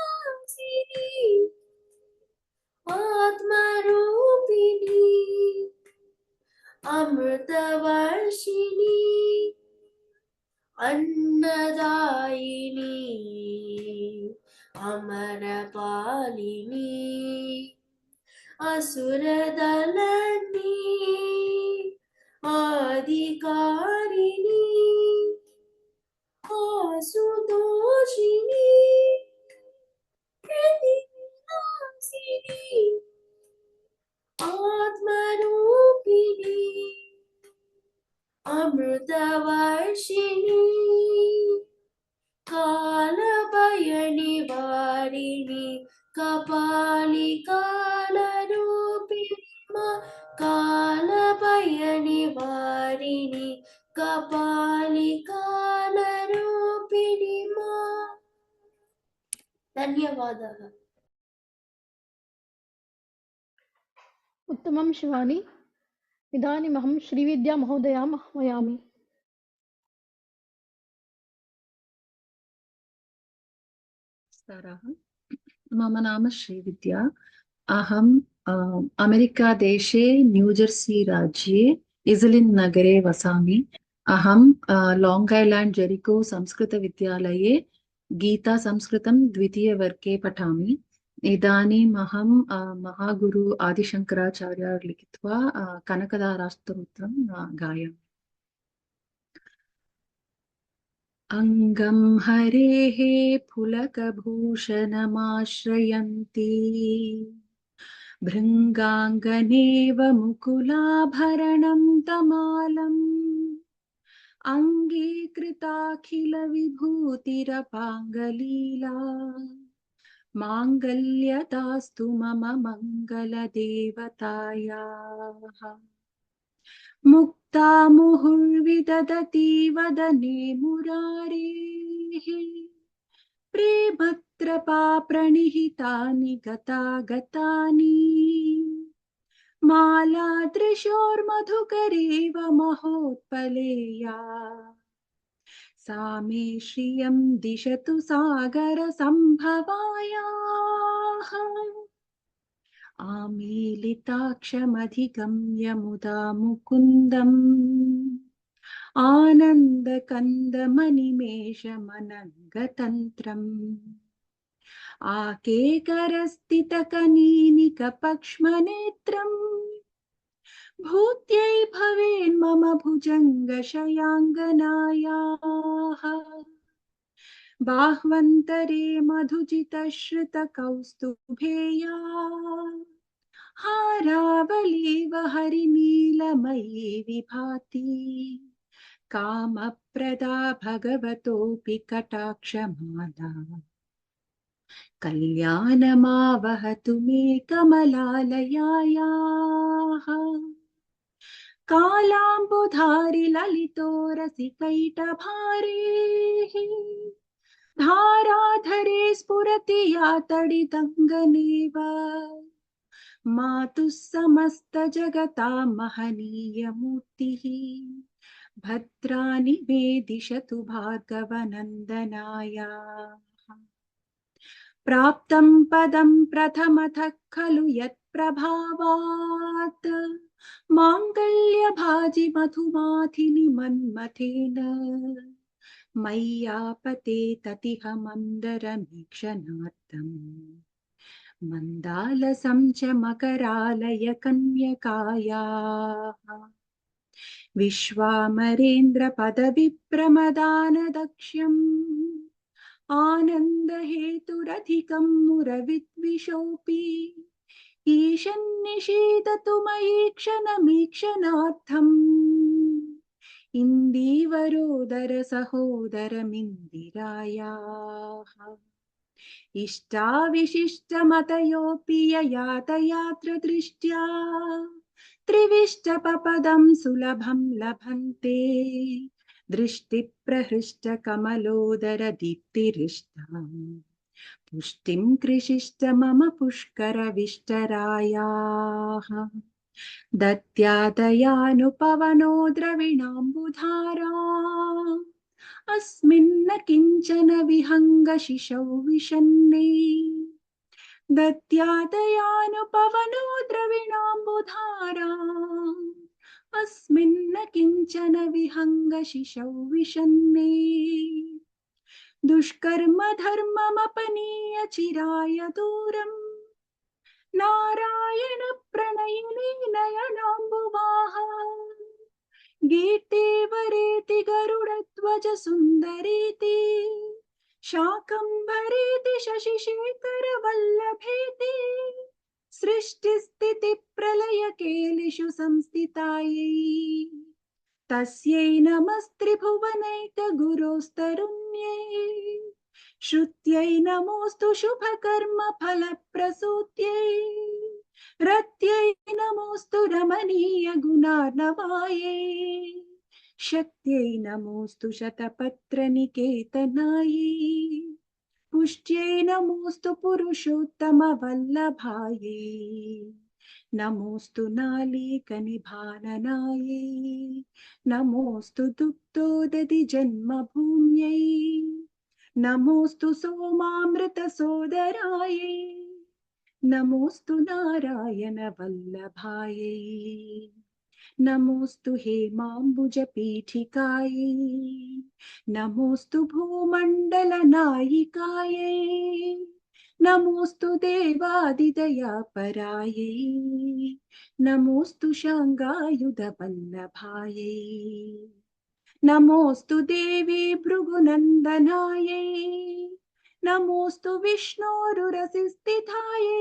आत्मरूपिणी अमृतवर्षिणी अन्नदायिनी अमरपालिनी असुरदलनी आदिकारिणी आसुदोषिणी प्रतिविनाशिनी आत्मरूपिणी अमृतवर्षिणी कालभयनिवारिणी कपालिकालरूपिणी मा कालभयनिवारिणी कपालिकालरूपिणी मा। धन्यवादः। उत्तमं शिवानी। इदानीम् अहं श्रीविद्या महोदयाम् आह्वयामि। मम नाम श्रीविद्या। अहम् अमेरिकादेशे न्यूजर्सी राज्ये इज़लिन् नगरे वसामि। अहं लाङ्ग् ऐलाण्ड् जेरिको संस्कृतविद्यालये गीता संस्कृतं द्वितीयवर्गे पठामि। इदानीम् अहं महागुरु आदिशङ्कराचार्य लिखित्वा कनकदारास्तोत्रं गायामि। अंगं हरेः पुलकभूषणमाश्रयन्ती भृङ्गाङ्गनेव मुकुलाभरणं तमालम् अङ्गीकृताखिलविभूतिरपाङ्गलीला माङ्गल्यतास्तु मम मङ्गलदेवतायाः मुक्ता मुहुर्विदधति वदने मुरारेः प्रेमत्रपा प्रणिहितानि गतागतानि मालादृशोर्मधुकरेव महोत्पलेया सा मे श्रियं दिशतु सागरसम्भवायाः आमीलिताक्षमधिगम्य मुदा मुकुन्दम् आनन्दकन्दमनिमेषमनङ्गतन्त्रम् आकेकरस्थितकनीनिकपक्ष्मनेत्रम् भूत्यै भवेन्मम भुजङ्गशयाङ्गनायाः बाह्वन्तरे मधुजितश्रुतकौस्तुभेया हारावलीव हरिनीलमयी विभाति कामप्रदा भगवतोऽपि कटाक्षमाला कल्याणमावहतु मे कमलालयायाः कालाम्बुधारि ललितो रसिकैटभारेः धाराधरे स्फुरति या तडिदङ्गनेव मातुः समस्तजगतां महनीयमूर्तिः भद्राणि मे दिशतु भार्गवनन्दनायाः प्राप्तं पदं प्रथमतः खलु यत्प्रभावात् माङ्गल्यभाजि मधुमाथिनि मन्मथेन मय्यापते ततिह मन्दरमीक्षणार्थम् मन्दालसं च मकरालय कन्यकायाः विश्वामरेन्द्रपदविप्रमदानदक्ष्यम् आनन्दहेतुरधिकं मुरविद्विषोऽपि ईशन्निषीदतु मयि क्षणमीक्षणार्थम् इन्दीवरोदर सहोदरमिन्दिरायाः इष्टाविशिष्टमतयोऽपि ययातयात्र दृष्ट्या त्रिविष्टपपदं सुलभं लभन्ते दृष्टिप्रहृष्टकमलोदर दीप्तिरिष्टाम् पुष्टिं कृषिष्ट मम पुष्करविष्टरायाः दत्यादयानुपवनो द्रविणाम्बुधारा अस्मिन्न किञ्चन विहङ्गशिशौ विशन्ने दत्यादयानुपवनो द्रविणाम्बुधारा अस्मिन्न किञ्चन विहङ्गशिशौ विशन्ने दुष्कर्म धर्ममपनीय चिराय दूरम् नारायण प्रणयिनी नयनाम्बुवाः गीते वरेति गरुडध्वज सुन्दरेति शाकम्भरेति शशिशेखर वल्लभेति सृष्टिस्थिति प्रलय केलिषु संस्थितायै तस्यै नमस्त्रिभुवनैक गुरोस्तरुण्यै श्रुत्यै नमोऽस्तु शुभकर्म फलप्रसूत्यै रत्यै नमोऽस्तु रमणीय गुणार्णवायै शक्त्यै नमोऽस्तु शतपत्रनिकेतनायै पुष्ट्यै नमोऽस्तु पुरुषोत्तम वल्लभायै नमोऽस्तु नालीकनिभाननायै नमोऽस्तु दुग्धोदधि जन्मभूम्यै नमोऽस्तु सोमामृतसोदरायै नमोऽस्तु नारायण वल्लभायै नमोऽस्तु हेमाम्बुजपीठिकायै नमोऽस्तु भूमण्डलनायिकायै नमोऽस्तु देवादिदयापरायै नमोऽस्तु शाङ्गायुधवल्लभायै नमोऽस्तु देवी भृगुनन्दनायै नमोऽस्तु विष्णोरुरसिस्थितायै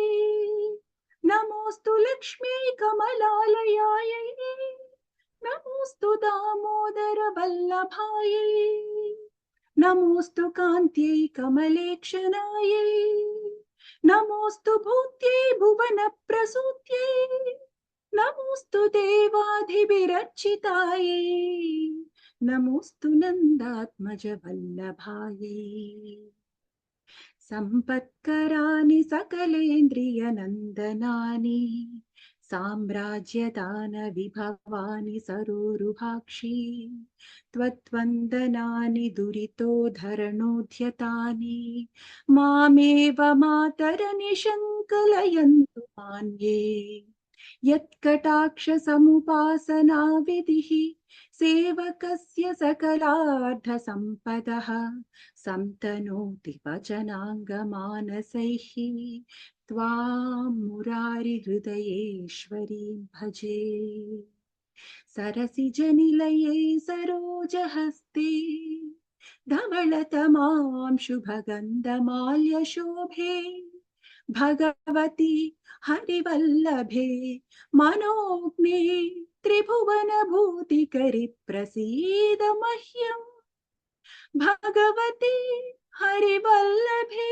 नमोऽस्तु लक्ष्मी कमलालयायै नमोऽस्तु दामोदर वल्लभायै नमोऽस्तु कान्त्यै कमलेक्षणायै नमोऽस्तु भूत्यै भुवनप्रसूत्यै नमोऽस्तु देवाधिविरचितायै नमोऽस्तु नन्दात्मज वल्लभायै सम्पत्कराणि सकलेन्द्रियनन्दनानि साम्राज्यदानविभवानि सरोरुहाक्षी त्वद्वन्दनानि दुरितोद्धरणोद्यतानि मामेव मातरनिशङ्कलयन्तु मान्ये यत्कटाक्षसमुपासना विधिः सेवकस्य सकलार्थसम्पदः संतनोति वचनाङ्गमानसैः त्वां मुरारिहृदयेश्वरीं भजे सरसिजनिलये सरोजहस्ते धवलतमां शुभगन्धमाल्यशोभे भगवती हरिवल्लभे मनोज्ञे त्रिभुवनभूतिकरि प्रसीद मह्यम् भगवती हरिवल्लभे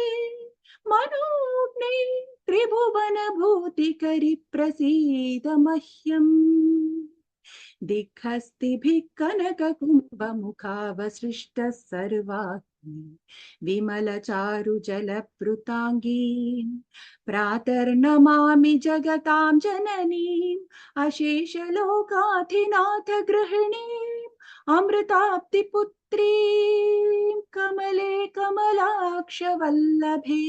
मनोज्ञे त्रिभुवनभूतिकरि प्रसीद मह्यम् दिग्हस्तिभिः कनककुम्भमुखावसृष्टः सर्वाग्नि विमलचारुजलप्लुताङ्गीं प्रातर्नमामि जगतां जननीम् अशेषलोकाधिनाथ गृहिणीम् अमृताप्तिपुत्रीं कमले कमलाक्षवल्लभे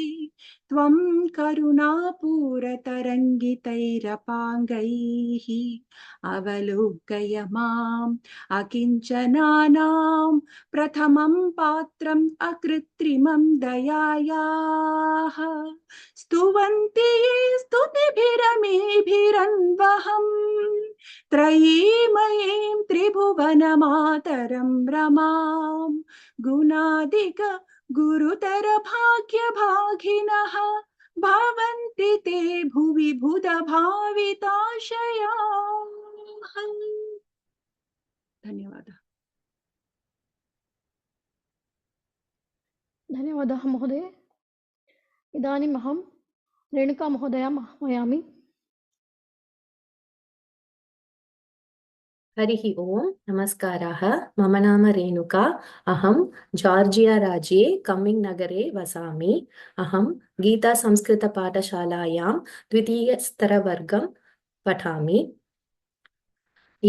त्वं करुणापूरतरङ्गितैरपाङ्गैः अवलोकय माम् अकिञ्चनानां प्रथमं पात्रम् अकृत्रिमं दयायाः स्तुवन्ति ये स्तुतिभिरमेभिरन्वहम् त्रयीमयीं त्रिभुवनमातरं रमां गुणादिक गुरुतर भाग्यभागिनः भवन्ति ते भुवि बुधभाविताशयाः। धन्यवादः। धन्यवादः महोदय। इदानीम् अहं रेणुका महोदयाम् आह्वयामि। हरिः ओम् नमस्काराः। मम नाम रेणुका। अहं जार्जिया राज्ये कम्मिङ्ग् नगरे वसामि। अहं गीता संस्कृतपाठशालायां द्वितीयस्तरवर्गं पठामि।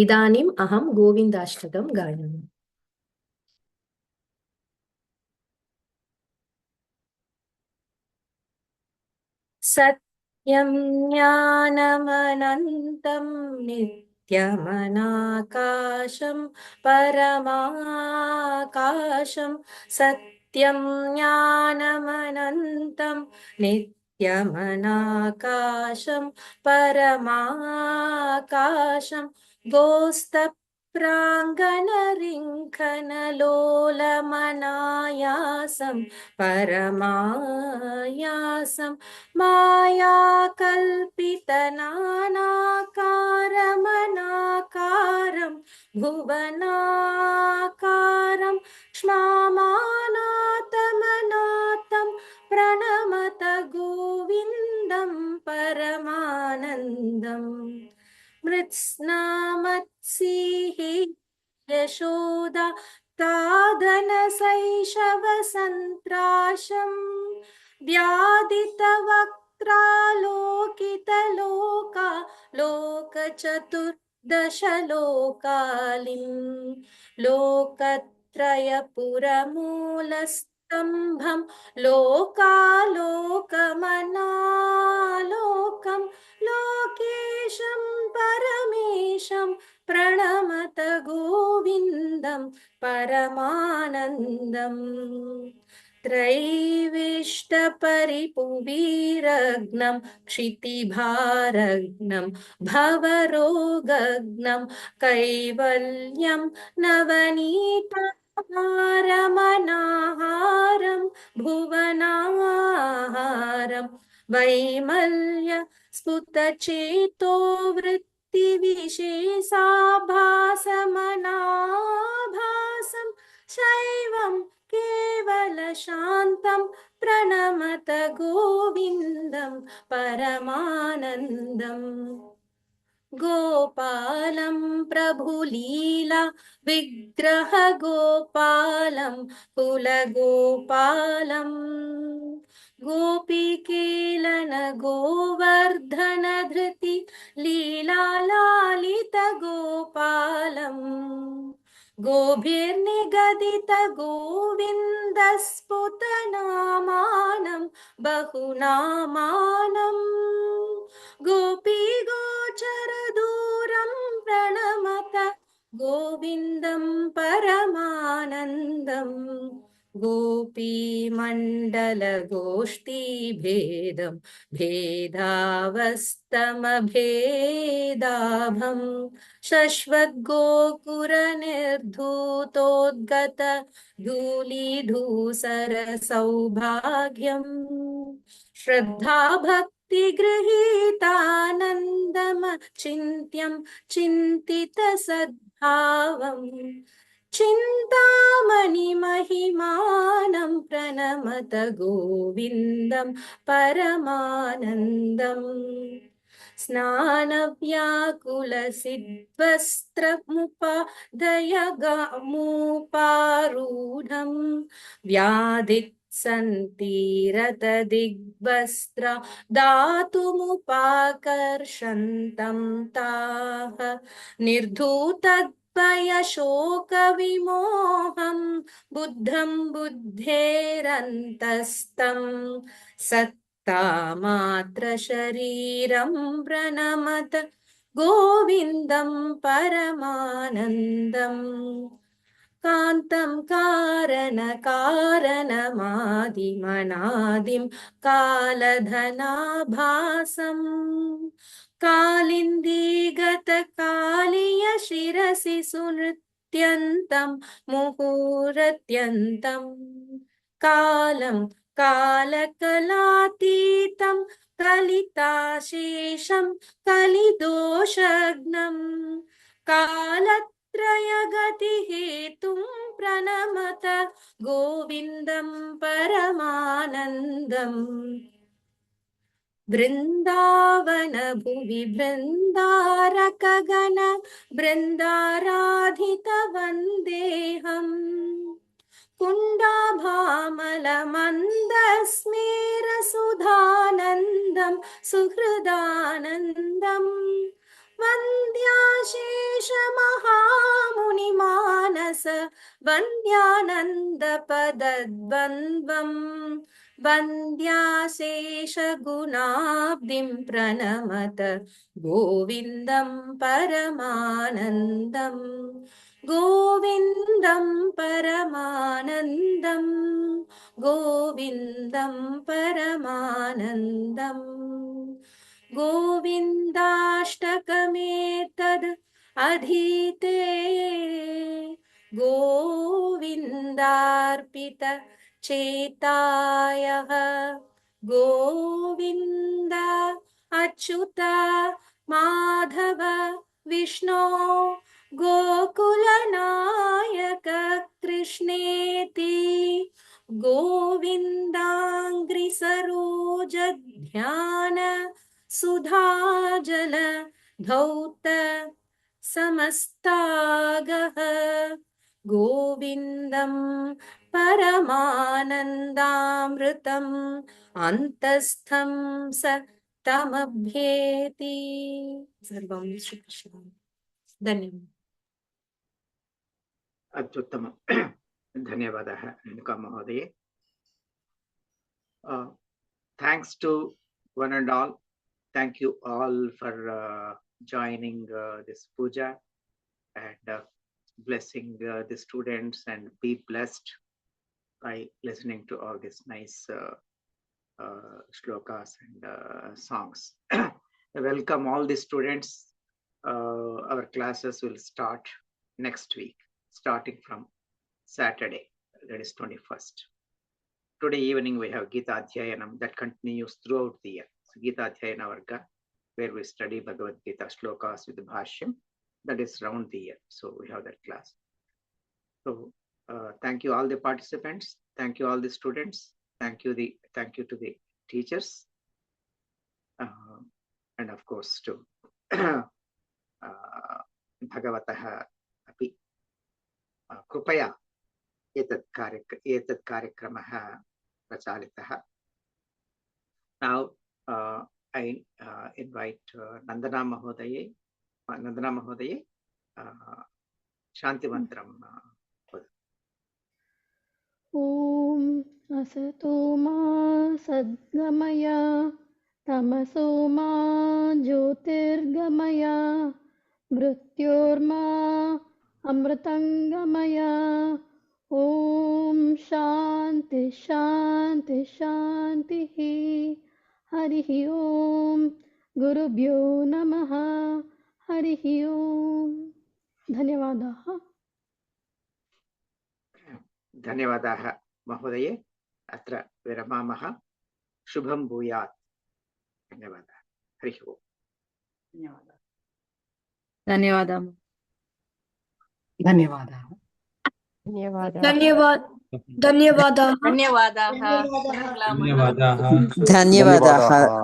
इदानीम् अहं गोविन्दाष्टकं गायामि। सत्यं ज्ञानमनन्तं नित्यमनाकाशं परमाकाशं सत्यं ज्ञानमनन्तं नित्यमनाकाशं परमाकाशं गोस्तप्राङ्गणरिङ्खनलोलमनायासं परमायासं मायाकल्पितनानाकारमनाकारं भुवनाकारं क्ष्मामानातमनातं प्रणमत गोविन्दं परमानन्दम् मृत्स्नामत्सिः यशोदा तादनशैशवसन्त्राशम् व्याधितवक्त्रालोकितलोका लोकचतुर्दशलोकालिं लोकत्रयपुरमूलस्तम्भं लोकालोकमनालोकं लोकेशं परमेशं प्रणमत गोविन्दं परमानन्दम् त्रैविष्टपरिपुवीरग्नं क्षितिभारग्नं भवरोगग्नं कैवल्यं नवनीताहारमनाहारं भुवनाहारं वैमल्य स्फुतचेतो वृत्तिविशेषाभासमनाभासं शैवं केवलशान्तं प्रणमत गोविन्दं परमानन्दम् गोपालं प्रभुलीला विग्रह गोपालं कुलगोपालं गोपीकेलन गोवर्धन धृति लीलालालित गोपालं गोभिर्निगदित गोविन्दस्फुटनामानं बहुनामानं गोपीगोचरदूरं प्रणमत गोविन्दं परमानन्दम् गोपीमण्डलगोष्ठीभेदं भेदावस्तमभेदाभं शश्वद्गोकुरनिर्धूतोद्गत धूलिधूसरसौभाग्यम् श्रद्धाभक्तिगृहीतानन्दमचिन्त्यं चिन्तितसद्भावम् चिन्तामणिमहिमानं प्रणमत गोविन्दं परमानन्दम् स्नानव्याकुलसिद्वस्त्रमुपादयगामुपारूढं व्याधित्सन्तीरतदिग्वस्त्र दातुमुपाकर्षन्तं ताः निर्धूतद्वयशोकविमोहं बुद्धं बुद्धेरन्तस्तं सत्तामात्र शरीरं प्रणमत गोविन्दं परमानन्दम् कान्तं कारणकारणमादिमनादिं कालधनाभासं कालिन्दीगतकालीय शिरसि सुनृत्यन्तं मुहूर्त्यन्तं कालं कालकलातीतं कलिताशेषं कलिदोषग्नं कालत्रयगतिहेतुं प्रणमत गोविन्दं परमानन्दम् वृन्दावन भुवि बृन्दारकगण बृन्दाराधित वन्देऽहम् कुण्डाभामलमन्दस्मेरसुधानन्दं सुहृदानन्दम् वन्द्याशेषमहामुनिमानस वन्द्यानन्दपदद्वन्द्वं वन्द्याशेषगुणाब्धिं प्रणमत गोविन्दं परमानन्दम् गोविन्दं परमानन्दं गोविन्दं परमानन्दम् गोविन्दाष्टकमेतद् अधीते गोविन्दार्पित चेतायः गोविन्द अच्युत माधव विष्णो गोकुलनायक कृष्णेति गोविन्दाङ्घ्रिसरोज ध्यान सुधाजल धौत समस्तागः गोविन्दं परमानन्दामृतम् अन्तस्थं स तमभ्येति। सर्वं श्रीकृष्णार्पणमस्तु। धन्यवादः। अत्युत्तमं। धन्यवादः रेणुका महोदय। Thanks to one and all. Thank you all for joining this puja and blessing the students, and be blessed. by listening to all these nice shlokas and songs. Welcome all the students. Our classes will start next week, starting from Saturday, that is 21st. Today evening we have Gita Adhyayanam that continues throughout the year. So Gita Adhyayana Varga, where we study Bhagavad Gita shlokas with the Bhashyam, that is round the year. So we have that class. So thank you all the participants. Thank you all the students. Thank you to the teachers, and of course to Bhagavatah api कृपया एतत् कार्यक्रमः प्रचालितः. Now I invite Nandana Mahodaye Shanti Mantram. ॐ असतो मा सद्गमय तमसो मा ज्योतिर्गमय मृत्योर्मा अमृतंगमय. ॐ शान्ति शान्ति शान्तिः. हरिः ॐ गुरुभ्यो नमः. हरिः ॐ. धन्यवादाः. धन्यवादाः महोदये. अत्र विरमामः. शुभं भूयात्. धन्यवादाः. हरिः ओम्. धन्यवादाः. धन्यवादाः. धन्यवादाः. धन्यवादाः. धन्यवादाः.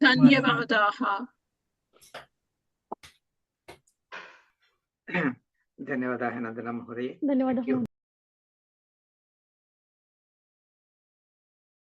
धन्यवादाः. धन्यवादाः नन्दना महोदय. धन्यवादाः.